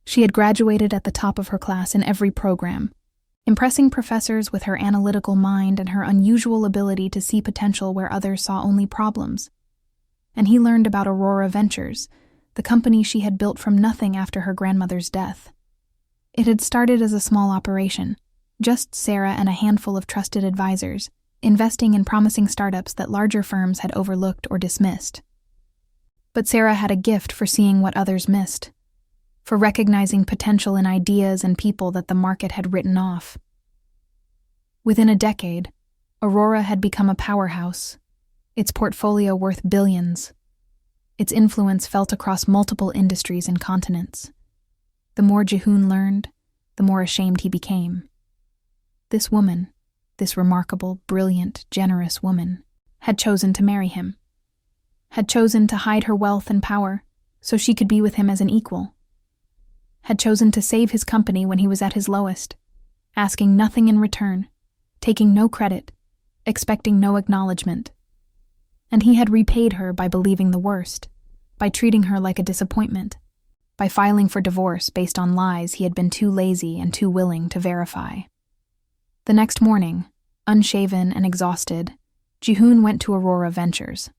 She had graduated at the top of her class in every program, impressing professors with her analytical mind and her unusual ability to see potential where others saw only problems. And he learned about Aurora Ventures, the company she had built from nothing after her grandmother's death. It had started as a small operation, just Sarah and a handful of trusted advisors, investing in promising startups that larger firms had overlooked or dismissed. But Sarah had a gift for seeing what others missed, for recognizing potential in ideas and people that the market had written off. Within a decade, Aurora had become a powerhouse, its portfolio worth billions, its influence felt across multiple industries and continents. The more Ji-hoon learned, the more ashamed he became. This woman, this remarkable, brilliant, generous woman, had chosen to marry him, had chosen to hide her wealth and power so she could be with him as an equal, had chosen to save his company when he was at his lowest, asking nothing in return, taking no credit, expecting no acknowledgement. And he had repaid her by believing the worst, by treating her like a disappointment, by filing for divorce based on lies he had been too lazy and too willing to verify. The next morning, unshaven and exhausted, Ji-hoon went to Aurora Ventures.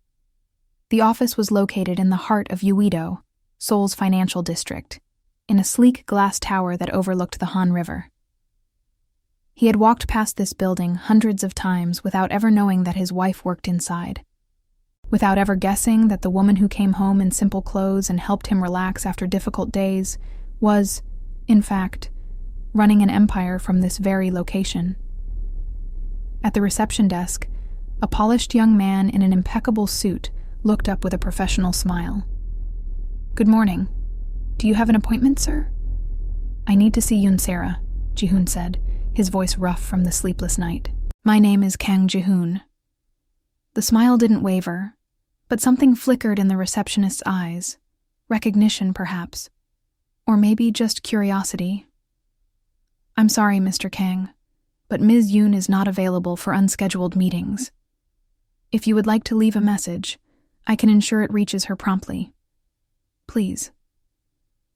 The office was located in the heart of Uido, Seoul's financial district, in a sleek glass tower that overlooked the Han River. He had walked past this building hundreds of times without ever knowing that his wife worked inside, without ever guessing that the woman who came home in simple clothes and helped him relax after difficult days was, in fact, running an empire from this very location. At the reception desk, a polished young man in an impeccable suit looked up with a professional smile. "Good morning. Do you have an appointment, sir?" "I need to see Yoon Sarah," Ji-hoon said, his voice rough from the sleepless night. "My name is Kang Ji-hoon." The smile didn't waver, but something flickered in the receptionist's eyes. Recognition, perhaps. Or maybe just curiosity. "I'm sorry, Mr. Kang. but Ms. Yoon is not available for unscheduled meetings. If you would like to leave a message, I can ensure it reaches her promptly. Please."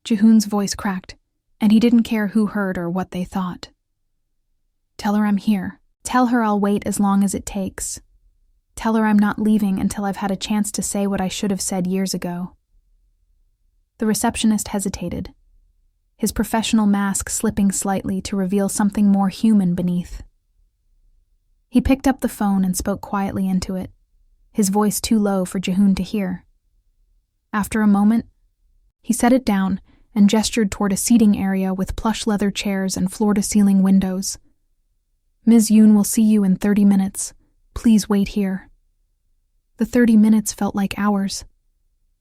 Ji-hoon's voice cracked, and he didn't care who heard or what they thought. "Tell her I'm here. Tell her I'll wait as long as it takes. Tell her I'm not leaving until I've had a chance to say what I should have said years ago." The receptionist hesitated, his professional mask slipping slightly to reveal something more human beneath. He picked up the phone and spoke quietly into it, his voice too low for Ji-hoon to hear. After a moment, he set it down and gestured toward a seating area with plush leather chairs and floor-to-ceiling windows. "Ms. Yoon will see you in 30 minutes. Please wait here." The 30 minutes felt like hours.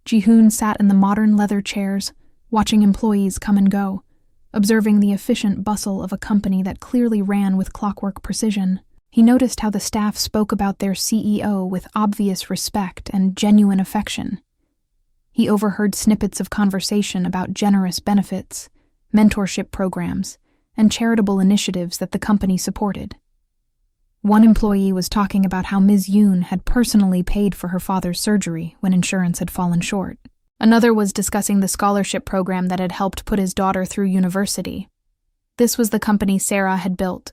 Ji-hoon sat in the modern leather chairs, watching employees come and go, observing the efficient bustle of a company that clearly ran with clockwork precision. He noticed how the staff spoke about their CEO with obvious respect and genuine affection. He overheard snippets of conversation about generous benefits, mentorship programs, and charitable initiatives that the company supported. One employee was talking about how Ms. Yoon had personally paid for her father's surgery when insurance had fallen short. Another was discussing the scholarship program that had helped put his daughter through university. This was the company Sarah had built.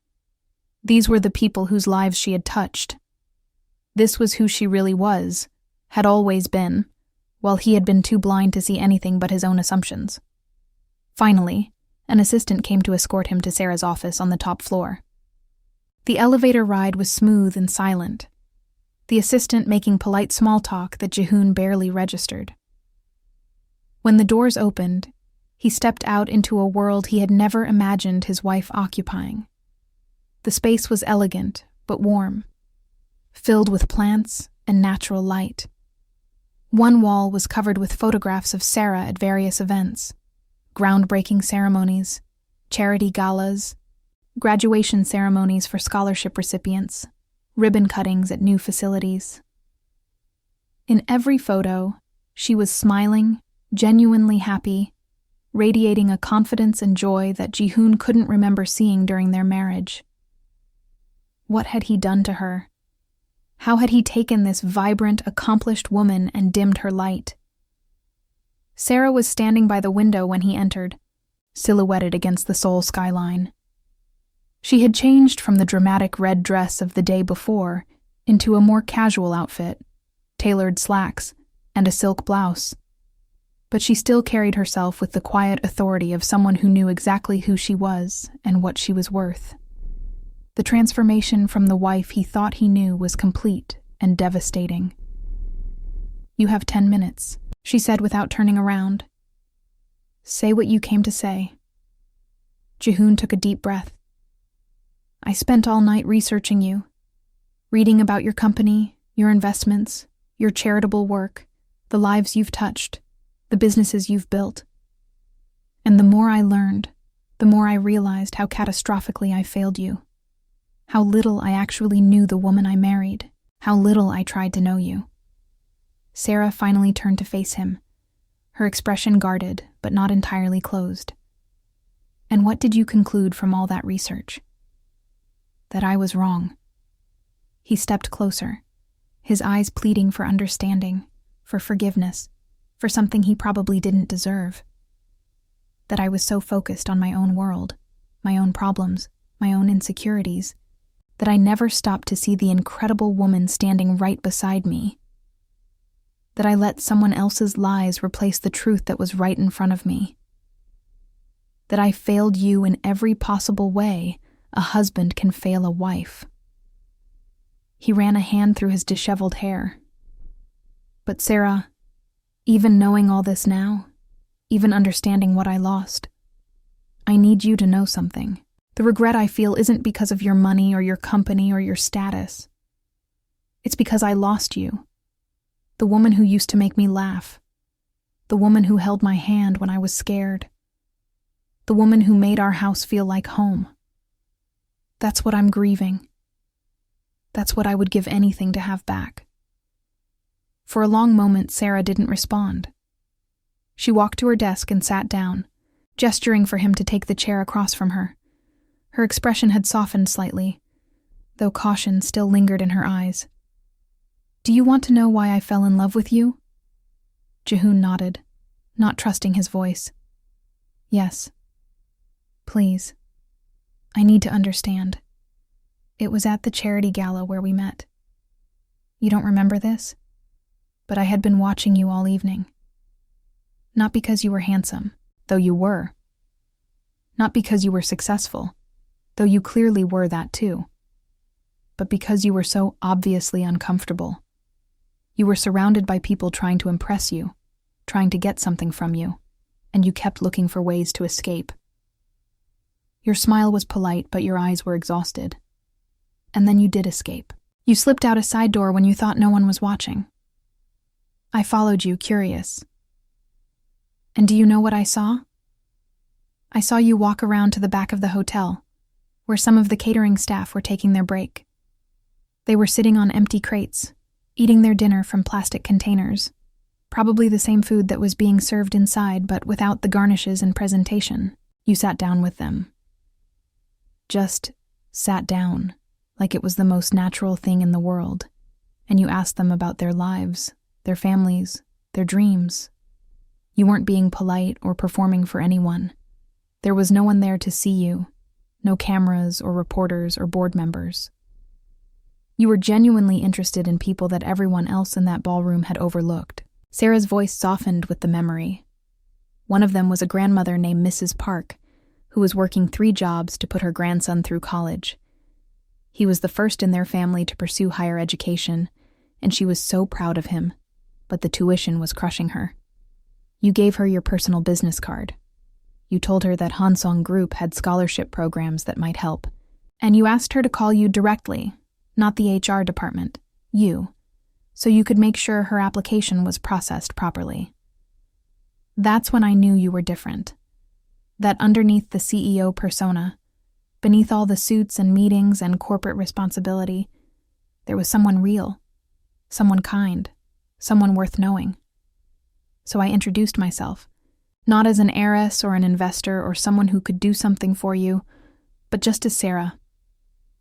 These were the people whose lives she had touched. This was who she really was, had always been, while he had been too blind to see anything but his own assumptions. Finally, an assistant came to escort him to Sarah's office on the top floor. The elevator ride was smooth and silent, the assistant making polite small talk that Ji-hoon barely registered. When the doors opened, he stepped out into a world he had never imagined his wife occupying. The space was elegant but warm, filled with plants and natural light. One wall was covered with photographs of Sarah at various events, groundbreaking ceremonies, charity galas, graduation ceremonies for scholarship recipients, ribbon cuttings at new facilities. In every photo, she was smiling, genuinely happy, radiating a confidence and joy that Ji-hoon couldn't remember seeing during their marriage. What had he done to her? How had he taken this vibrant, accomplished woman and dimmed her light? Sarah was standing by the window when he entered, silhouetted against the Seoul skyline. She had changed from the dramatic red dress of the day before into a more casual outfit, tailored slacks, and a silk blouse. But she still carried herself with the quiet authority of someone who knew exactly who she was and what she was worth. The transformation from the wife he thought he knew was complete and devastating. "You have 10 minutes, she said without turning around. "Say what you came to say." Ji-hoon took a deep breath. "I spent all night researching you, reading about your company, your investments, your charitable work, the lives you've touched, the businesses you've built. And the more I learned, the more I realized how catastrophically I failed you. How little I actually knew the woman I married, how little I tried to know you." Sarah finally turned to face him, her expression guarded but not entirely closed. "And what did you conclude from all that research?" "That I was wrong." He stepped closer, his eyes pleading for understanding, for forgiveness, for something he probably didn't deserve. "That I was so focused on my own world, my own problems, my own insecurities, that I never stopped to see the incredible woman standing right beside me. That I let someone else's lies replace the truth that was right in front of me. That I failed you in every possible way a husband can fail a wife." He ran a hand through his disheveled hair. "But Sarah, even knowing all this now, even understanding what I lost, I need you to know something. The regret I feel isn't because of your money or your company or your status. It's because I lost you. The woman who used to make me laugh. The woman who held my hand when I was scared. The woman who made our house feel like home. That's what I'm grieving. That's what I would give anything to have back." For a long moment, Sarah didn't respond. She walked to her desk and sat down, gesturing for him to take the chair across from her. Her expression had softened slightly, though caution still lingered in her eyes. "Do you want to know why I fell in love with you?" Jihoon nodded, not trusting his voice. "Yes. Please. I need to understand. It was at the charity gala where we met. You don't remember this? But I had been watching you all evening. Not because you were handsome, though you were. Not because you were successful, though you clearly were that too. But because you were so obviously uncomfortable. You were surrounded by people trying to impress you, trying to get something from you, and you kept looking for ways to escape. Your smile was polite, but your eyes were exhausted. And then you did escape. You slipped out a side door when you thought no one was watching. I followed you, curious. And do you know what I saw? I saw you walk around to the back of the hotel, where some of the catering staff were taking their break. They were sitting on empty crates, eating their dinner from plastic containers, probably the same food that was being served inside but without the garnishes and presentation. You sat down with them. Just sat down, like it was the most natural thing in the world, and you asked them about their lives, their families, their dreams. You weren't being polite or performing for anyone. There was no one there to see you, no cameras or reporters or board members. You were genuinely interested in people that everyone else in that ballroom had overlooked. Sarah's voice softened with the memory. One of them was a grandmother named Mrs. Park, who was working 3 jobs to put her grandson through college. He was the first in their family to pursue higher education, and she was so proud of him, but the tuition was crushing her. You gave her your personal business card. You told her that Hansong Group had scholarship programs that might help, and you asked her to call you directly, not the HR department, you, so you could make sure her application was processed properly. That's when I knew you were different. That underneath the CEO persona, beneath all the suits and meetings and corporate responsibility, there was someone real, someone kind, someone worth knowing. So I introduced myself, not as an heiress or an investor or someone who could do something for you, but just as Sarah.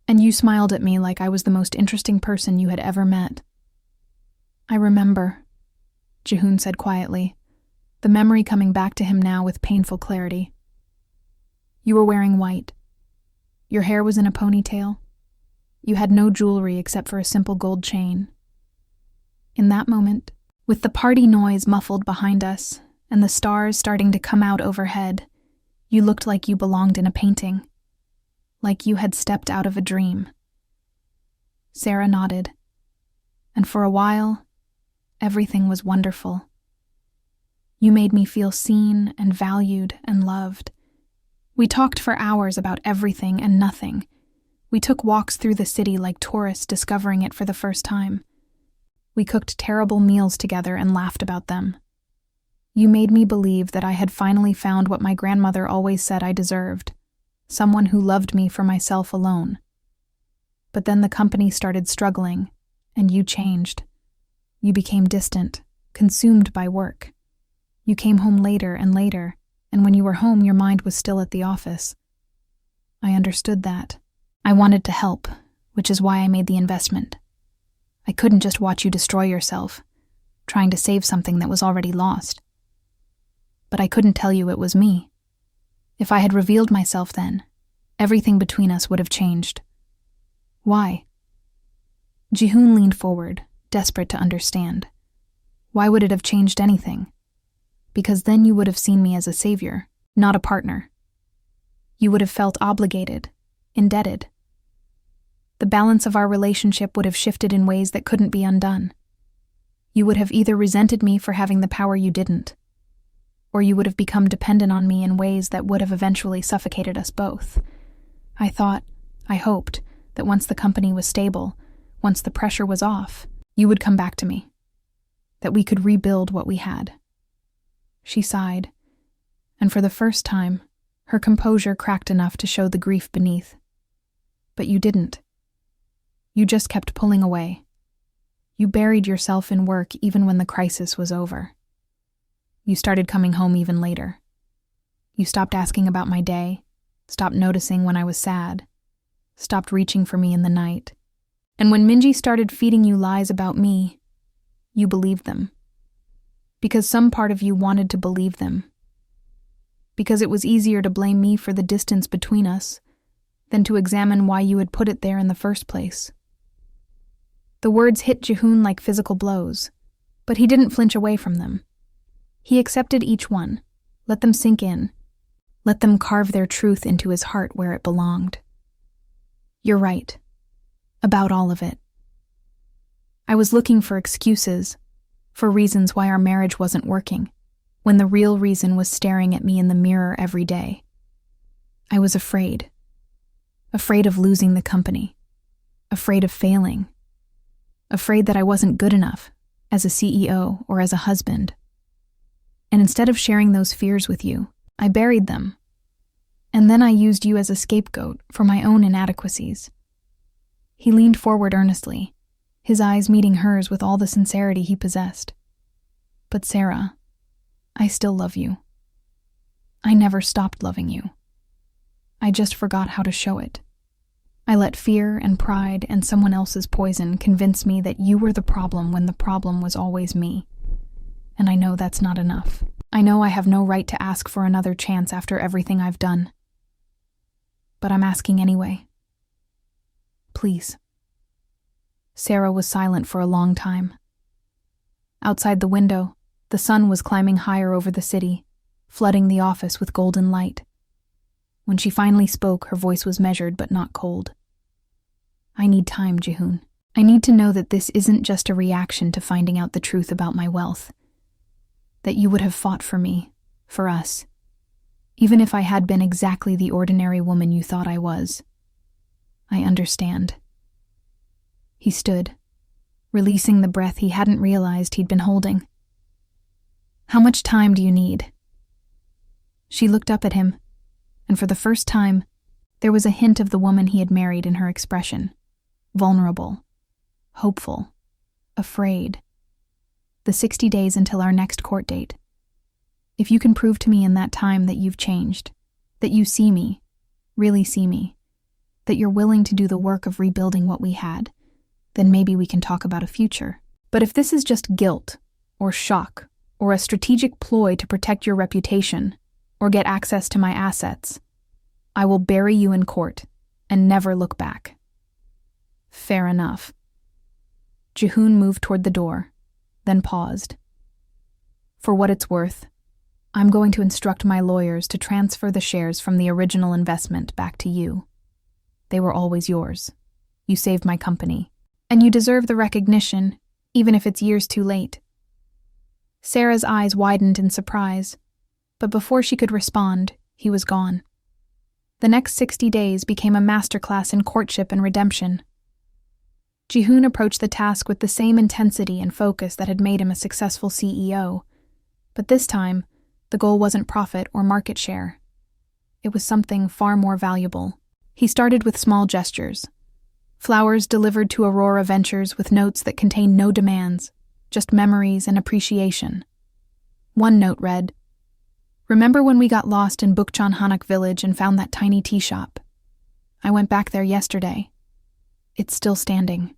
And you smiled at me like I was the most interesting person you had ever met. I remember, Jihoon said quietly, the memory coming back to him now with painful clarity. You were wearing white. Your hair was in a ponytail. You had no jewelry except for a simple gold chain. In that moment, with the party noise muffled behind us and the stars starting to come out overhead, you looked like you belonged in a painting, like you had stepped out of a dream. Sarah nodded, and for a while, everything was wonderful. You made me feel seen and valued and loved. We talked for hours about everything and nothing. We took walks through the city like tourists discovering it for the first time. We cooked terrible meals together and laughed about them. You made me believe that I had finally found what my grandmother always said I deserved, someone who loved me for myself alone. But then the company started struggling, and you changed. You became distant, consumed by work. You came home later and later, and when you were home, your mind was still at the office. I understood that. I wanted to help, which is why I made the investment. I couldn't just watch you destroy yourself, trying to save something that was already lost. But I couldn't tell you it was me. If I had revealed myself then, everything between us would have changed. Why? Jihoon leaned forward, desperate to understand. Why would it have changed anything? Because then you would have seen me as a savior, not a partner. You would have felt obligated, indebted. The balance of our relationship would have shifted in ways that couldn't be undone. You would have either resented me for having the power you didn't, or you would have become dependent on me in ways that would have eventually suffocated us both. I hoped, that once the company was stable, once the pressure was off, you would come back to me, that we could rebuild what we had. She sighed, and for the first time, her composure cracked enough to show the grief beneath. But you didn't. You just kept pulling away. You buried yourself in work even when the crisis was over. You started coming home even later. You stopped asking about my day. stopped noticing when I was sad, stopped reaching for me in the night. And when Minji started feeding you lies about me, you believed them. Because some part of you wanted to believe them. Because it was easier to blame me for the distance between us than to examine why you had put it there in the first place. The words hit Jihoon like physical blows, but he didn't flinch away from them. He accepted each one, let them sink in, let them carve their truth into his heart where it belonged. You're right. About all of it. I was looking for excuses, for reasons why our marriage wasn't working, when the real reason was staring at me in the mirror every day. I was afraid. Afraid of losing the company. Afraid of failing. Afraid that I wasn't good enough as a CEO or as a husband. And instead of sharing those fears with you, I buried them. And then I used you as a scapegoat for my own inadequacies. He leaned forward earnestly, his eyes meeting hers with all the sincerity he possessed. But Sarah, I still love you. I never stopped loving you. I just forgot how to show it. I let fear and pride and someone else's poison convince me that you were the problem when the problem was always me. And I know that's not enough. I know I have no right to ask for another chance after everything I've done. But I'm asking anyway. Please. Sarah was silent for a long time. Outside the window, the sun was climbing higher over the city, flooding the office with golden light. When she finally spoke, her voice was measured but not cold. I need time, Jihoon. I need to know that this isn't just a reaction to finding out the truth about my wealth. That you would have fought for me, for us, even if I had been exactly the ordinary woman you thought I was. I understand. He stood, releasing the breath he hadn't realized he'd been holding. How much time do you need? She looked up at him, and for the first time, there was a hint of the woman he had married in her expression. Vulnerable, hopeful, afraid. The 60 days until our next court date. If you can prove to me in that time that you've changed, that you see me, really see me, that you're willing to do the work of rebuilding what we had, then maybe we can talk about a future. But if this is just guilt, or shock, or a strategic ploy to protect your reputation, or get access to my assets, I will bury you in court and never look back. Fair enough. Jihoon moved toward the door, then paused. For what it's worth, I'm going to instruct my lawyers to transfer the shares from the original investment back to you. They were always yours. You saved my company, and you deserve the recognition, even if it's years too late. Sarah's eyes widened in surprise, but before she could respond, he was gone. The next 60 days became a masterclass in courtship and redemption. Jihoon approached the task with the same intensity and focus that had made him a successful CEO, but this time, the goal wasn't profit or market share. It was something far more valuable. He started with small gestures. Flowers delivered to Aurora Ventures with notes that contained no demands, just memories and appreciation. One note read, "Remember when we got lost in Bukchon Hanak village and found that tiny tea shop? I went back there yesterday. It's still standing.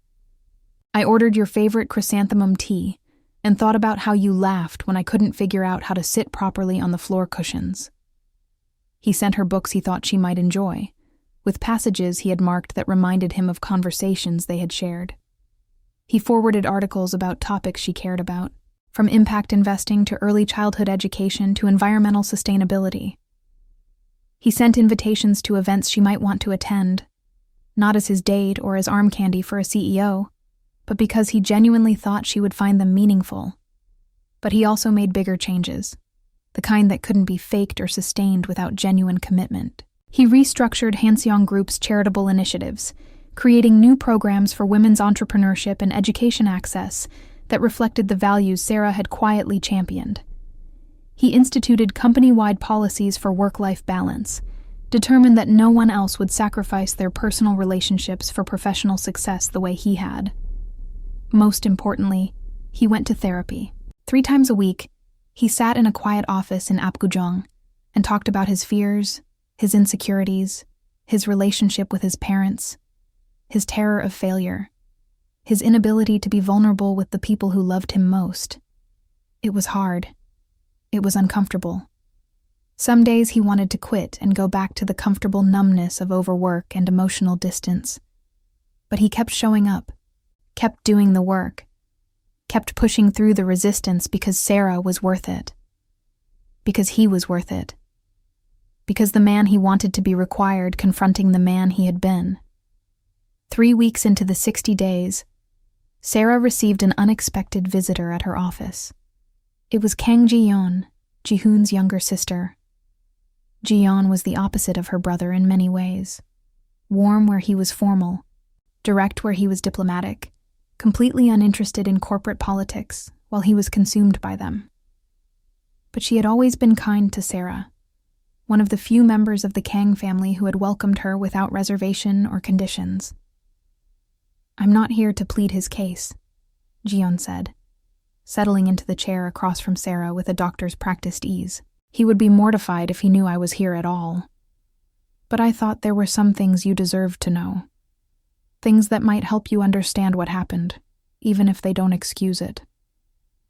I ordered your favorite chrysanthemum tea and thought about how you laughed when I couldn't figure out how to sit properly on the floor cushions." He sent her books he thought she might enjoy, with passages he had marked that reminded him of conversations they had shared. He forwarded articles about topics she cared about, from impact investing to early childhood education to environmental sustainability. He sent invitations to events she might want to attend, not as his date or as arm candy for a CEO, but because he genuinely thought she would find them meaningful. But he also made bigger changes, the kind that couldn't be faked or sustained without genuine commitment. He restructured Hanseong Group's charitable initiatives, creating new programs for women's entrepreneurship and education access that reflected the values Sarah had quietly championed. He instituted company-wide policies for work-life balance, determined that no one else would sacrifice their personal relationships for professional success the way he had. Most importantly, he went to therapy. 3 times a week, he sat in a quiet office in Apgujeong and talked about his fears, His insecurities, his relationship with his parents, his terror of failure, his inability to be vulnerable with the people who loved him most. It was hard. It was uncomfortable. Some days he wanted to quit and go back to the comfortable numbness of overwork and emotional distance. But he kept showing up, kept doing the work, kept pushing through the resistance because Sarah was worth it. Because he was worth it. Because the man he wanted to be required confronting the man he had been. 3 weeks into the 60 days, Sarah received an unexpected visitor at her office. It was Kang Ji-yeon, Ji-hoon's younger sister. Ji-yeon was the opposite of her brother in many ways. Warm where he was formal, direct where he was diplomatic, completely uninterested in corporate politics while he was consumed by them. But she had always been kind to Sarah, one of the few members of the Kang family who had welcomed her without reservation or conditions. "I'm not here to plead his case," Ji-yeon said, settling into the chair across from Sarah with a doctor's practiced ease. "He would be mortified if he knew I was here at all. But I thought there were some things you deserved to know. Things that might help you understand what happened, even if they don't excuse it."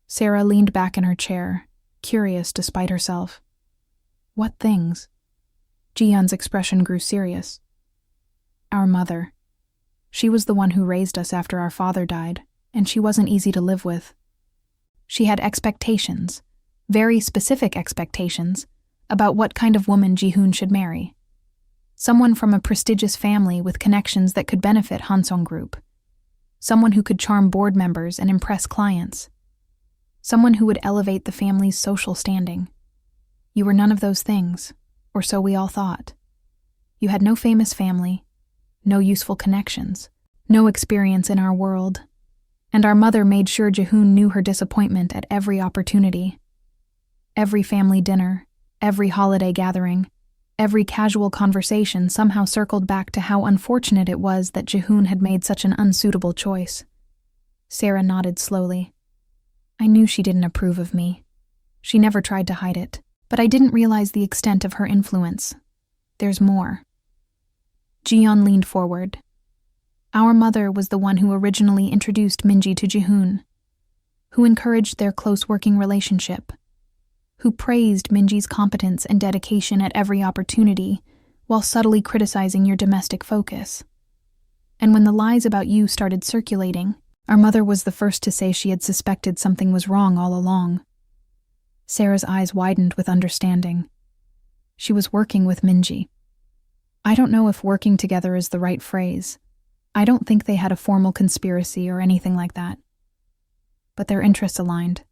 Sarah leaned back in her chair, curious despite herself. "What things?" Ji-yeon's expression grew serious. "Our mother. She was the one who raised us after our father died, and she wasn't easy to live with. She had expectations, very specific expectations, about what kind of woman Ji-hoon should marry. Someone from a prestigious family with connections that could benefit Hansong Group. Someone who could charm board members and impress clients. Someone who would elevate the family's social standing. You were none of those things, or so we all thought. You had no famous family, no useful connections, no experience in our world, and our mother made sure Ji-hoon knew her disappointment at every opportunity. Every family dinner, every holiday gathering, every casual conversation somehow circled back to how unfortunate it was that Ji-hoon had made such an unsuitable choice. Sarah nodded slowly. "I knew she didn't approve of me. She never tried to hide it, but I didn't realize the extent of her influence. There's more." Ji-yeon leaned forward. "Our mother was the one who originally introduced Minji to Ji-hoon, who encouraged their close working relationship, who praised Minji's competence and dedication at every opportunity while subtly criticizing your domestic focus. And when the lies about you started circulating, our mother was the first to say she had suspected something was wrong all along." Sarah's eyes widened with understanding. She was working with Minji. I don't know if working together is the right phrase. I don't think they had a formal conspiracy or anything like that. But their interests aligned.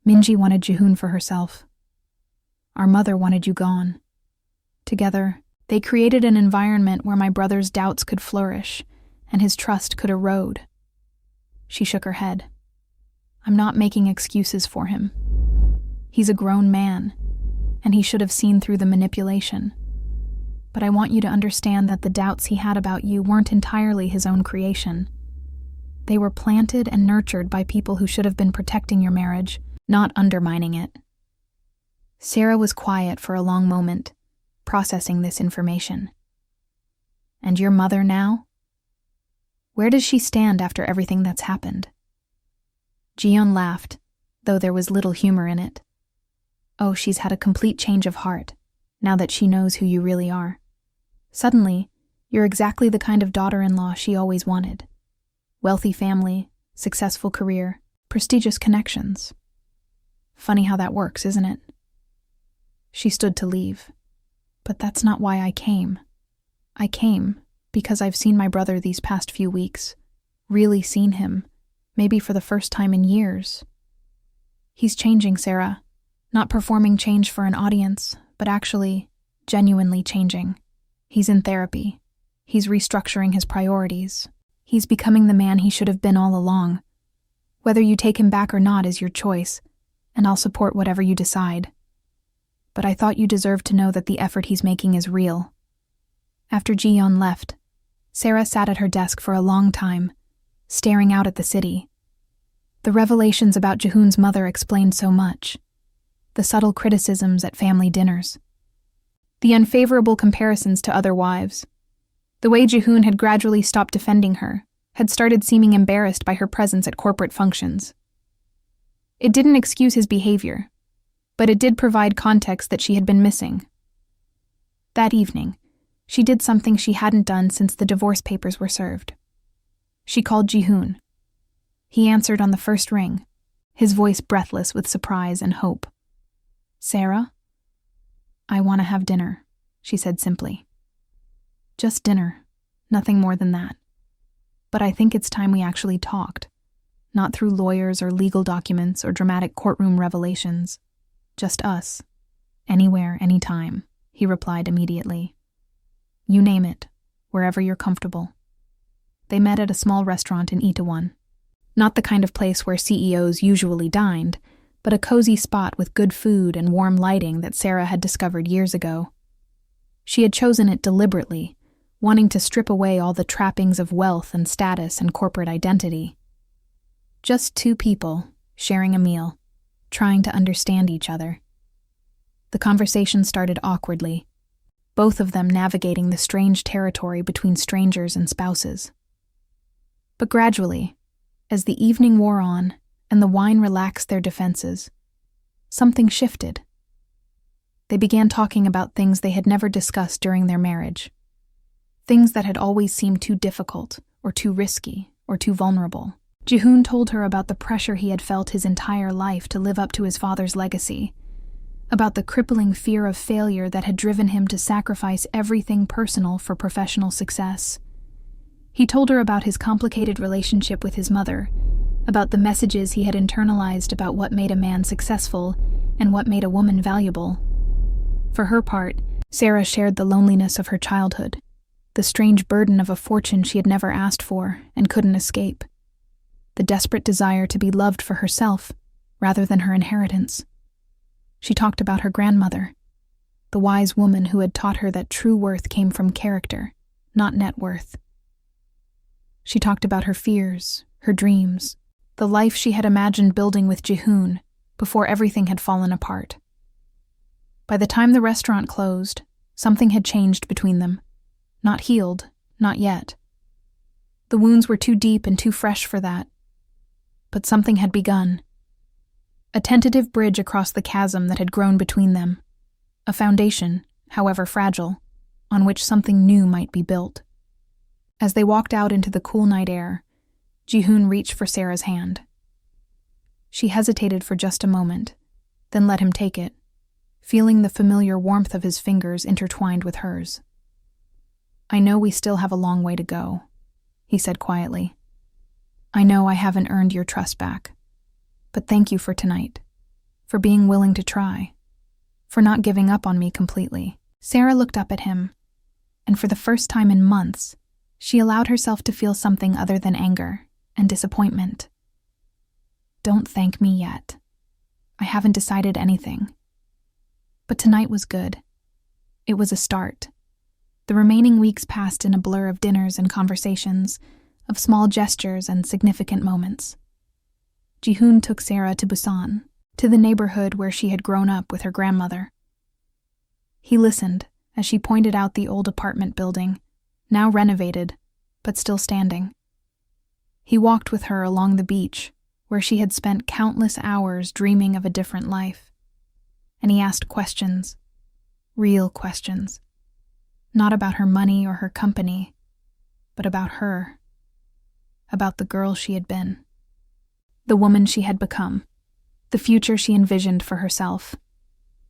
Minji wanted Ji-hoon for herself. Our mother wanted you gone. Together, they created an environment where my brother's doubts could flourish and his trust could erode. She shook her head. "I'm not making excuses for him. He's a grown man, and he should have seen through the manipulation. But I want you to understand that the doubts he had about you weren't entirely his own creation. They were planted and nurtured by people who should have been protecting your marriage, not undermining it." Sarah was quiet for a long moment, processing this information. "And your mother now? Where does she stand after everything that's happened?" Ji-yeon laughed, though there was little humor in it. "Oh, she's had a complete change of heart, now that she knows who you really are. Suddenly, you're exactly the kind of daughter-in-law she always wanted. Wealthy family, successful career, prestigious connections. Funny how that works, isn't it?" She stood to leave. "But that's not why I came. I came because I've seen my brother these past few weeks, really seen him, maybe for the first time in years. He's changing, Sarah. Not performing change for an audience, but actually, genuinely changing. He's in therapy. He's restructuring his priorities. He's becoming the man he should have been all along. Whether you take him back or not is your choice, and I'll support whatever you decide. But I thought you deserved to know that the effort he's making is real." After Ji-yeon left, Sarah sat at her desk for a long time, staring out at the city. The revelations about Ji-hoon's mother explained so much. The subtle criticisms at family dinners. The unfavorable comparisons to other wives. The way Jihoon had gradually stopped defending her, had started seeming embarrassed by her presence at corporate functions. It didn't excuse his behavior, but it did provide context that she had been missing. That evening, she did something she hadn't done since the divorce papers were served. She called Jihoon. He answered on the first ring, his voice breathless with surprise and hope. "Sarah? I want to have dinner," she said simply. "Just dinner, nothing more than that. But I think it's time we actually talked, not through lawyers or legal documents or dramatic courtroom revelations. Just us. Anywhere, anytime," he replied immediately. "You name it, wherever you're comfortable." They met at a small restaurant in Itaewon. Not the kind of place where CEOs usually dined, but a cozy spot with good food and warm lighting that Sarah had discovered years ago. She had chosen it deliberately, wanting to strip away all the trappings of wealth and status and corporate identity. Just two people, sharing a meal, trying to understand each other. The conversation started awkwardly, both of them navigating the strange territory between strangers and spouses. But gradually, as the evening wore on and the wine relaxed their defenses, something shifted. They began talking about things they had never discussed during their marriage. Things that had always seemed too difficult, or too risky, or too vulnerable. Jihoon told her about the pressure he had felt his entire life to live up to his father's legacy, about the crippling fear of failure that had driven him to sacrifice everything personal for professional success. He told her about his complicated relationship with his mother, about the messages he had internalized about what made a man successful and what made a woman valuable. For her part, Sarah shared the loneliness of her childhood, the strange burden of a fortune she had never asked for and couldn't escape, the desperate desire to be loved for herself rather than her inheritance. She talked about her grandmother, the wise woman who had taught her that true worth came from character, not net worth. She talked about her fears, her dreams, the life she had imagined building with Jihoon before everything had fallen apart. By the time the restaurant closed, something had changed between them. Not healed, not yet. The wounds were too deep and too fresh for that. But something had begun. A tentative bridge across the chasm that had grown between them. A foundation, however fragile, on which something new might be built. As they walked out into the cool night air, Jihoon reached for Sarah's hand. She hesitated for just a moment, then let him take it, feeling the familiar warmth of his fingers intertwined with hers. "I know we still have a long way to go," he said quietly. "I know I haven't earned your trust back. But thank you for tonight, for being willing to try, for not giving up on me completely." Sarah looked up at him, and for the first time in months, she allowed herself to feel something other than anger and disappointment. "Don't thank me yet. I haven't decided anything. But tonight was good. It was a start." The remaining weeks passed in a blur of dinners and conversations, of small gestures and significant moments. Jihoon took Sarah to Busan, to the neighborhood where she had grown up with her grandmother. He listened as she pointed out the old apartment building, now renovated, but still standing. He walked with her along the beach, where she had spent countless hours dreaming of a different life. And he asked questions, real questions. Not about her money or her company, but about her. About the girl she had been. The woman she had become. The future she envisioned for herself.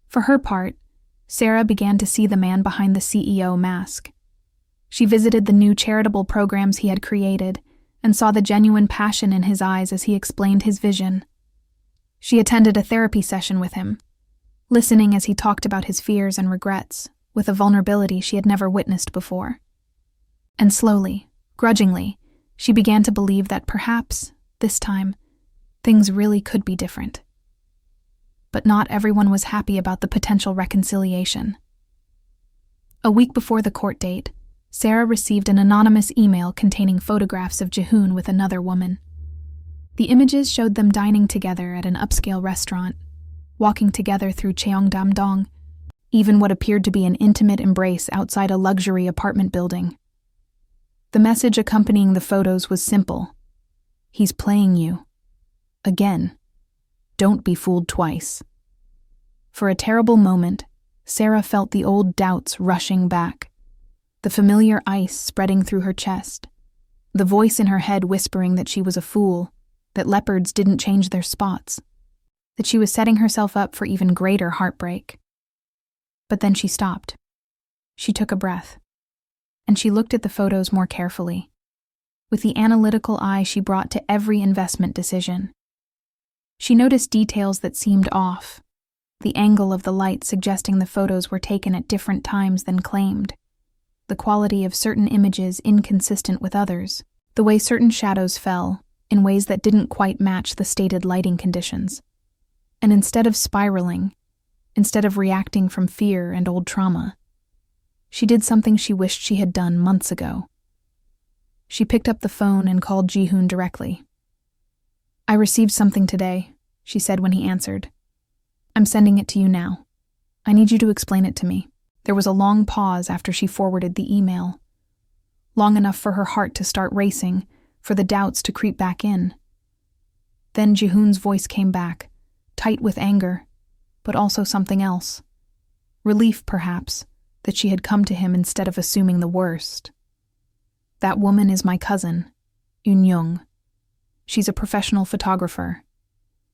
For her part, Sarah began to see the man behind the CEO mask. She visited the new charitable programs he had created and saw the genuine passion in his eyes as he explained his vision. She attended a therapy session with him, listening as he talked about his fears and regrets with a vulnerability she had never witnessed before. And slowly, grudgingly, she began to believe that perhaps, this time, things really could be different. But not everyone was happy about the potential reconciliation. A week before the court date, Sarah received an anonymous email containing photographs of Jihoon with another woman. The images showed them dining together at an upscale restaurant, walking together through Cheongdam-dong, even what appeared to be an intimate embrace outside a luxury apartment building. The message accompanying the photos was simple. He's playing you. Again. Don't be fooled twice. For a terrible moment, Sarah felt the old doubts rushing back, the familiar ice spreading through her chest, the voice in her head whispering that she was a fool, that leopards didn't change their spots, that she was setting herself up for even greater heartbreak. But then she stopped. She took a breath, and she looked at the photos more carefully, with the analytical eye she brought to every investment decision. She noticed details that seemed off, the angle of the light suggesting the photos were taken at different times than claimed, the quality of certain images inconsistent with others, the way certain shadows fell in ways that didn't quite match the stated lighting conditions. And instead of spiraling, instead of reacting from fear and old trauma, she did something she wished she had done months ago. She picked up the phone and called Ji-hoon directly. "I received something today," she said when he answered. "I'm sending it to you now. I need you to explain it to me." There was a long pause after she forwarded the email. Long enough for her heart to start racing, for the doubts to creep back in. Then Ji-hoon's voice came back, tight with anger, but also something else. Relief, perhaps, that she had come to him instead of assuming the worst. "That woman is my cousin, Young. She's a professional photographer.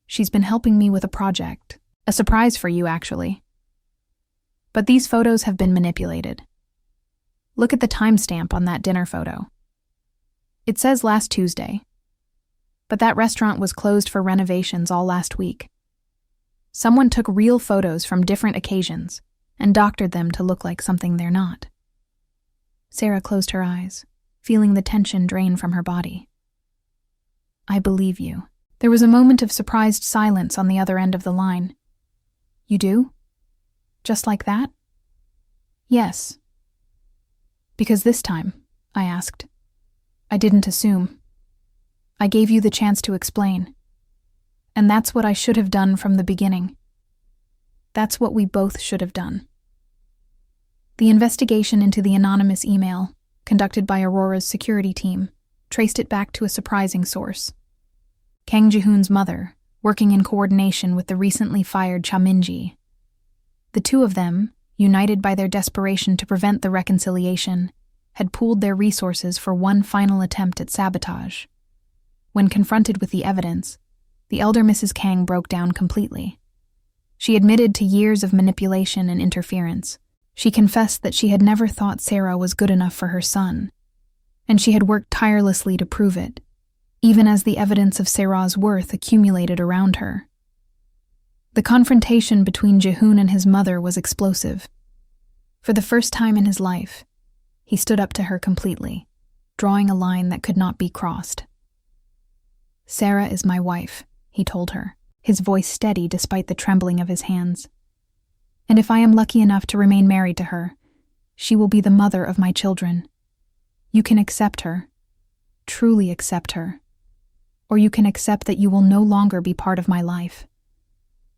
She's been helping me with a project. A surprise for you, actually. But these photos have been manipulated. Look at the timestamp on that dinner photo. It says last Tuesday, but that restaurant was closed for renovations all last week. Someone took real photos from different occasions and doctored them to look like something they're not." Sarah closed her eyes, feeling the tension drain from her body. "I believe you." There was a moment of surprised silence on the other end of the line. "You do? Just like that?" "Yes." "Because this time," I asked, "I didn't assume. I gave you the chance to explain. And that's what I should have done from the beginning. That's what we both should have done." The investigation into the anonymous email, conducted by Aurora's security team, traced it back to a surprising source. Kang Ji-hoon's mother, working in coordination with the recently fired Cha Min-ji. The two of them, united by their desperation to prevent the reconciliation, had pooled their resources for one final attempt at sabotage. When confronted with the evidence, the elder Mrs. Kang broke down completely. She admitted to years of manipulation and interference. She confessed that she had never thought Sarah was good enough for her son, and she had worked tirelessly to prove it, even as the evidence of Sarah's worth accumulated around her. The confrontation between Ji-hoon and his mother was explosive. For the first time in his life, he stood up to her completely, drawing a line that could not be crossed. "Sarah is my wife," he told her, his voice steady despite the trembling of his hands. "And if I am lucky enough to remain married to her, she will be the mother of my children. You can accept her, truly accept her, or you can accept that you will no longer be part of my life.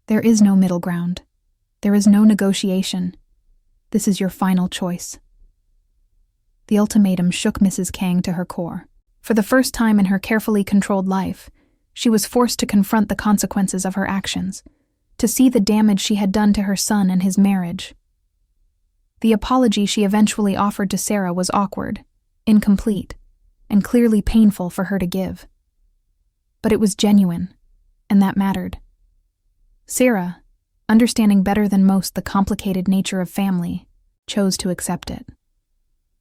There is no middle ground. There is no negotiation. This is your final choice." The ultimatum shook Mrs. Kang to her core. For the first time in her carefully controlled life, she was forced to confront the consequences of her actions, to see the damage she had done to her son and his marriage. The apology she eventually offered to Sarah was awkward, incomplete, and clearly painful for her to give. But it was genuine, and that mattered. Sarah, understanding better than most the complicated nature of family, chose to accept it.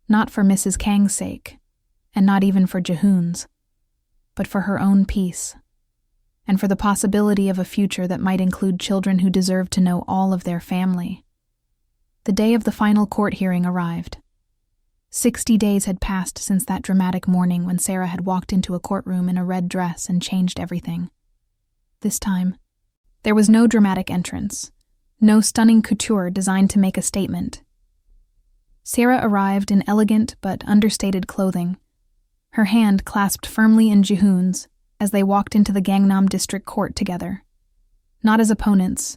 Not for Mrs. Kang's sake, and not even for Ji-hoon's, but for her own peace, and for the possibility of a future that might include children who deserved to know all of their family. The day of the final court hearing arrived. 60 days had passed since that dramatic morning when Sarah had walked into a courtroom in a red dress and changed everything. This time, there was no dramatic entrance, no stunning couture designed to make a statement. Sarah arrived in elegant but understated clothing, her hand clasped firmly in Ji-hoon's as they walked into the Gangnam District Court together. Not as opponents,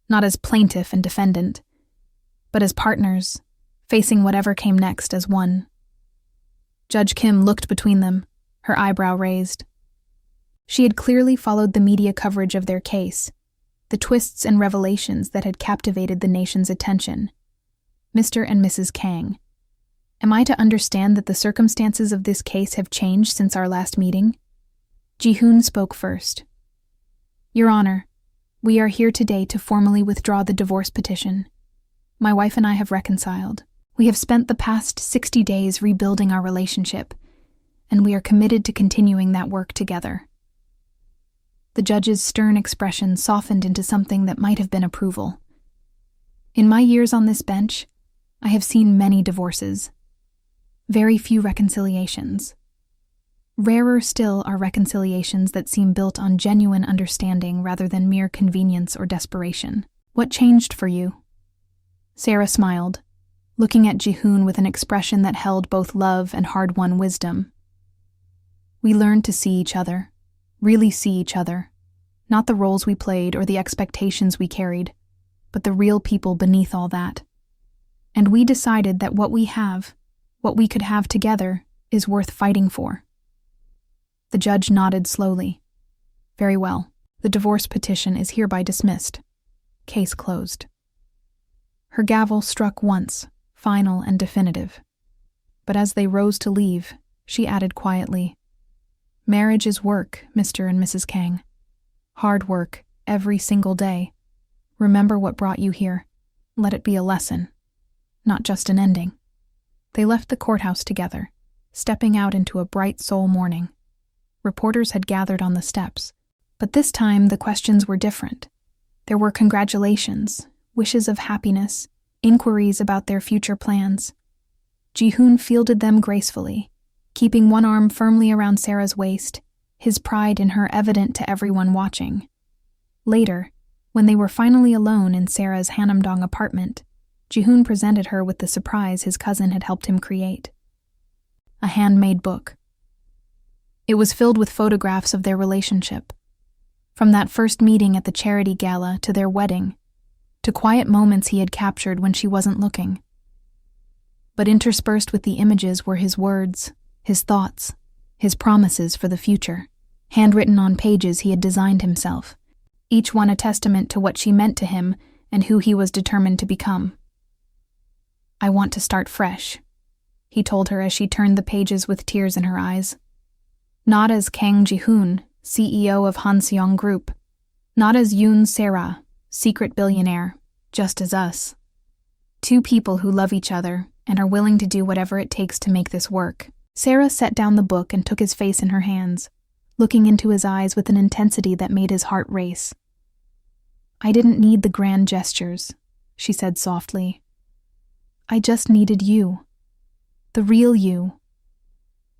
not as plaintiff and defendant, but as partners, facing whatever came next as one. Judge Kim looked between them, her eyebrow raised. She had clearly followed the media coverage of their case, the twists and revelations that had captivated the nation's attention. Mr. and Mrs. Kang, am I to understand that the circumstances of this case have changed since our last meeting? Ji-hoon spoke first. Your Honor, we are here today to formally withdraw the divorce petition. My wife and I have reconciled. We have spent the past 60 days rebuilding our relationship, and we are committed to continuing that work together. The judge's stern expression softened into something that might have been approval. In my years on this bench, I have seen many divorces. Very few reconciliations. Rarer still are reconciliations that seem built on genuine understanding rather than mere convenience or desperation. What changed for you? Sarah smiled, looking at Ji-hoon with an expression that held both love and hard-won wisdom. We learned to see each other, really see each other, not the roles we played or the expectations we carried, but the real people beneath all that. And we decided that what we could have together, is worth fighting for. The judge nodded slowly. Very well. The divorce petition is hereby dismissed. Case closed. Her gavel struck once, final and definitive. But as they rose to leave, she added quietly, Marriage is work, Mr. and Mrs. Kang. Hard work, every single day. Remember what brought you here. Let it be a lesson, not just an ending. They left the courthouse together, stepping out into a bright Seoul morning. Reporters had gathered on the steps, but this time the questions were different. There were congratulations, wishes of happiness, inquiries about their future plans. Ji-hoon fielded them gracefully, keeping one arm firmly around Sarah's waist, his pride in her evident to everyone watching. Later, when they were finally alone in Sarah's Hanamdong apartment, Ji-hoon presented her with the surprise his cousin had helped him create. A handmade book. It was filled with photographs of their relationship. From that first meeting at the charity gala to their wedding, to quiet moments he had captured when she wasn't looking. But interspersed with the images were his words, his thoughts, his promises for the future, handwritten on pages he had designed himself, each one a testament to what she meant to him and who he was determined to become. I want to start fresh, he told her as she turned the pages with tears in her eyes. Not as Kang Ji-hoon, CEO of Hanseong Group. Not as Yoon Se-ra, secret billionaire, just as us. Two people who love each other and are willing to do whatever it takes to make this work. Sarah set down the book and took his face in her hands, looking into his eyes with an intensity that made his heart race. I didn't need the grand gestures, she said softly. I just needed you. The real you.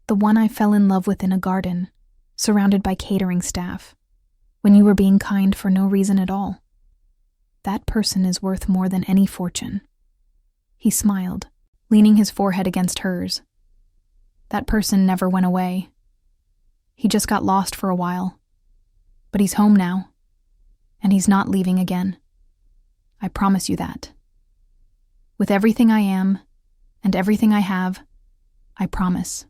The one I fell in love with in a garden, surrounded by catering staff, when you were being kind for no reason at all. That person is worth more than any fortune. He smiled, leaning his forehead against hers. That person never went away. He just got lost for a while. But he's home now, and he's not leaving again. I promise you that. With everything I am, and everything I have, I promise.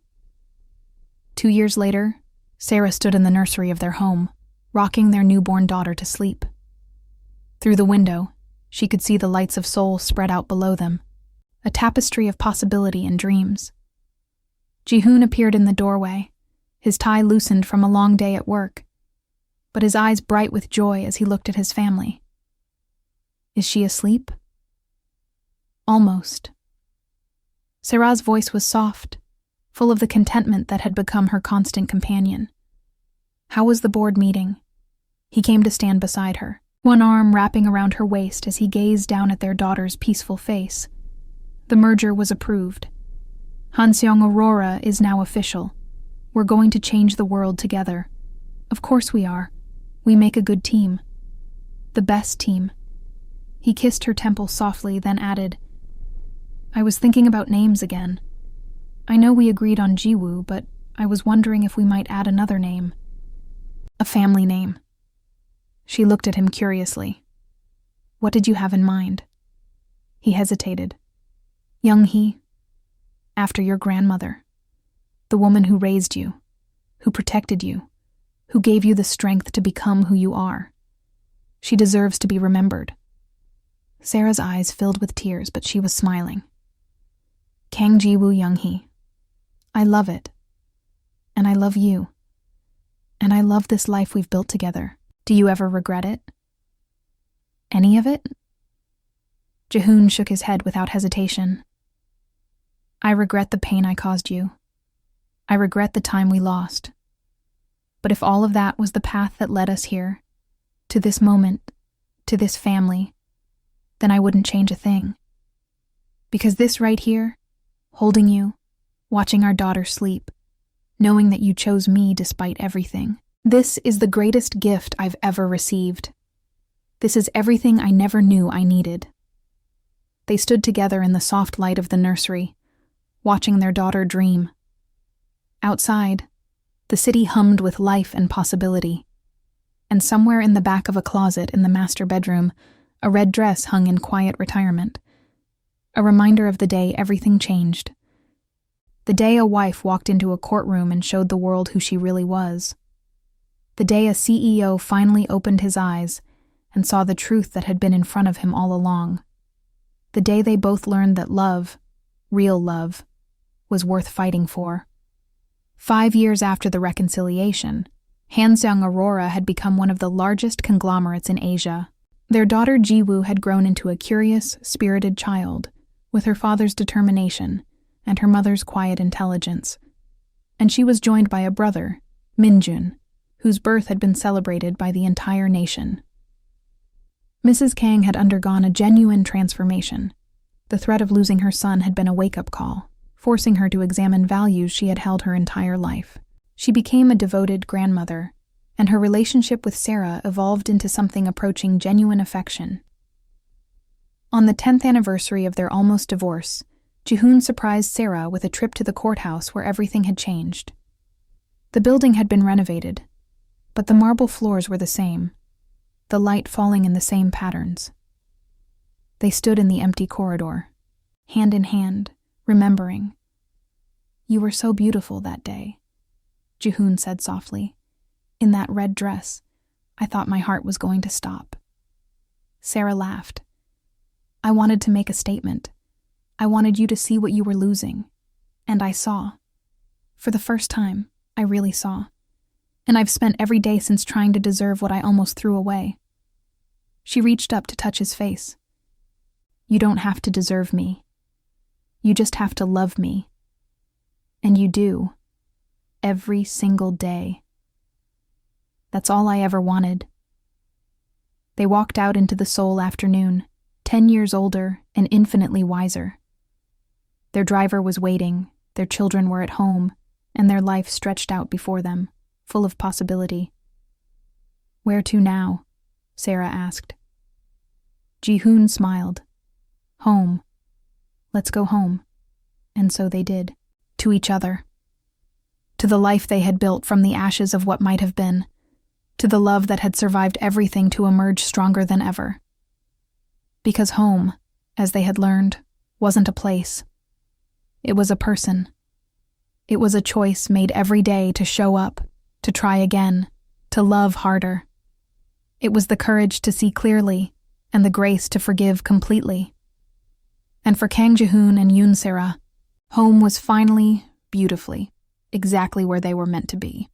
2 years later, Sarah stood in the nursery of their home, rocking their newborn daughter to sleep. Through the window, she could see the lights of Seoul spread out below them, a tapestry of possibility and dreams. Ji-hoon appeared in the doorway, his tie loosened from a long day at work, but his eyes bright with joy as he looked at his family. Is she asleep? Almost. Sarah's voice was soft, full of the contentment that had become her constant companion. How was the board meeting? He came to stand beside her, one arm wrapping around her waist as he gazed down at their daughter's peaceful face. The merger was approved. Hanseong Aurora is now official. We're going to change the world together. Of course we are. We make a good team. The best team. He kissed her temple softly, then added, I was thinking about names again. I know we agreed on Jiwoo, but I was wondering if we might add another name. A family name. She looked at him curiously. What did you have in mind? He hesitated. Young-hee, after your grandmother, the woman who raised you, who protected you, who gave you the strength to become who you are. She deserves to be remembered. Sarah's eyes filled with tears, but she was smiling. Kang Ji-woo Young-hee, I love it. And I love you. And I love this life we've built together. Do you ever regret it? Any of it? Ji-hoon shook his head without hesitation. I regret the pain I caused you. I regret the time we lost. But if all of that was the path that led us here, to this moment, to this family, then I wouldn't change a thing. Because this right here, holding you, watching our daughter sleep, knowing that you chose me despite everything, this is the greatest gift I've ever received. This is everything I never knew I needed. They stood together in the soft light of the nursery, watching their daughter dream. Outside, the city hummed with life and possibility. And somewhere in the back of a closet in the master bedroom, a red dress hung in quiet retirement. A reminder of the day everything changed. The day a wife walked into a courtroom and showed the world who she really was. The day a CEO finally opened his eyes and saw the truth that had been in front of him all along. The day they both learned that love, real love, was worth fighting for. 5 years after the reconciliation, Hanseong Aurora had become one of the largest conglomerates in Asia. Their daughter Ji-woo had grown into a curious, spirited child, with her father's determination and her mother's quiet intelligence. And she was joined by a brother, Minjun, whose birth had been celebrated by the entire nation. Mrs. Kang had undergone a genuine transformation. The threat of losing her son had been a wake-up call, forcing her to examine values she had held her entire life. She became a devoted grandmother, and her relationship with Sarah evolved into something approaching genuine affection. On the 10th anniversary of their almost divorce, Ji-hoon surprised Sarah with a trip to the courthouse where everything had changed. The building had been renovated, but the marble floors were the same, the light falling in the same patterns. They stood in the empty corridor, hand in hand, remembering. You were so beautiful that day, Ji-hoon said softly. In that red dress, I thought my heart was going to stop. Sarah laughed. I wanted to make a statement. I wanted you to see what you were losing. And I saw. For the first time, I really saw. And I've spent every day since trying to deserve what I almost threw away. She reached up to touch his face. You don't have to deserve me. You just have to love me. And you do. Every single day. That's all I ever wanted. They walked out into the Seoul afternoon, 10 years older and infinitely wiser. Their driver was waiting, their children were at home, and their life stretched out before them, full of possibility. Where to now? Sarah asked. Ji-hoon smiled. Home. Let's go home. And so they did. To each other. To the life they had built from the ashes of what might have been. To the love that had survived everything to emerge stronger than ever. Because home, as they had learned, wasn't a place. It was a person. It was a choice made every day to show up, to try again, to love harder. It was the courage to see clearly and the grace to forgive completely. And for Kang Ji-hoon and Yoon Sera, home was finally, beautifully, exactly where they were meant to be.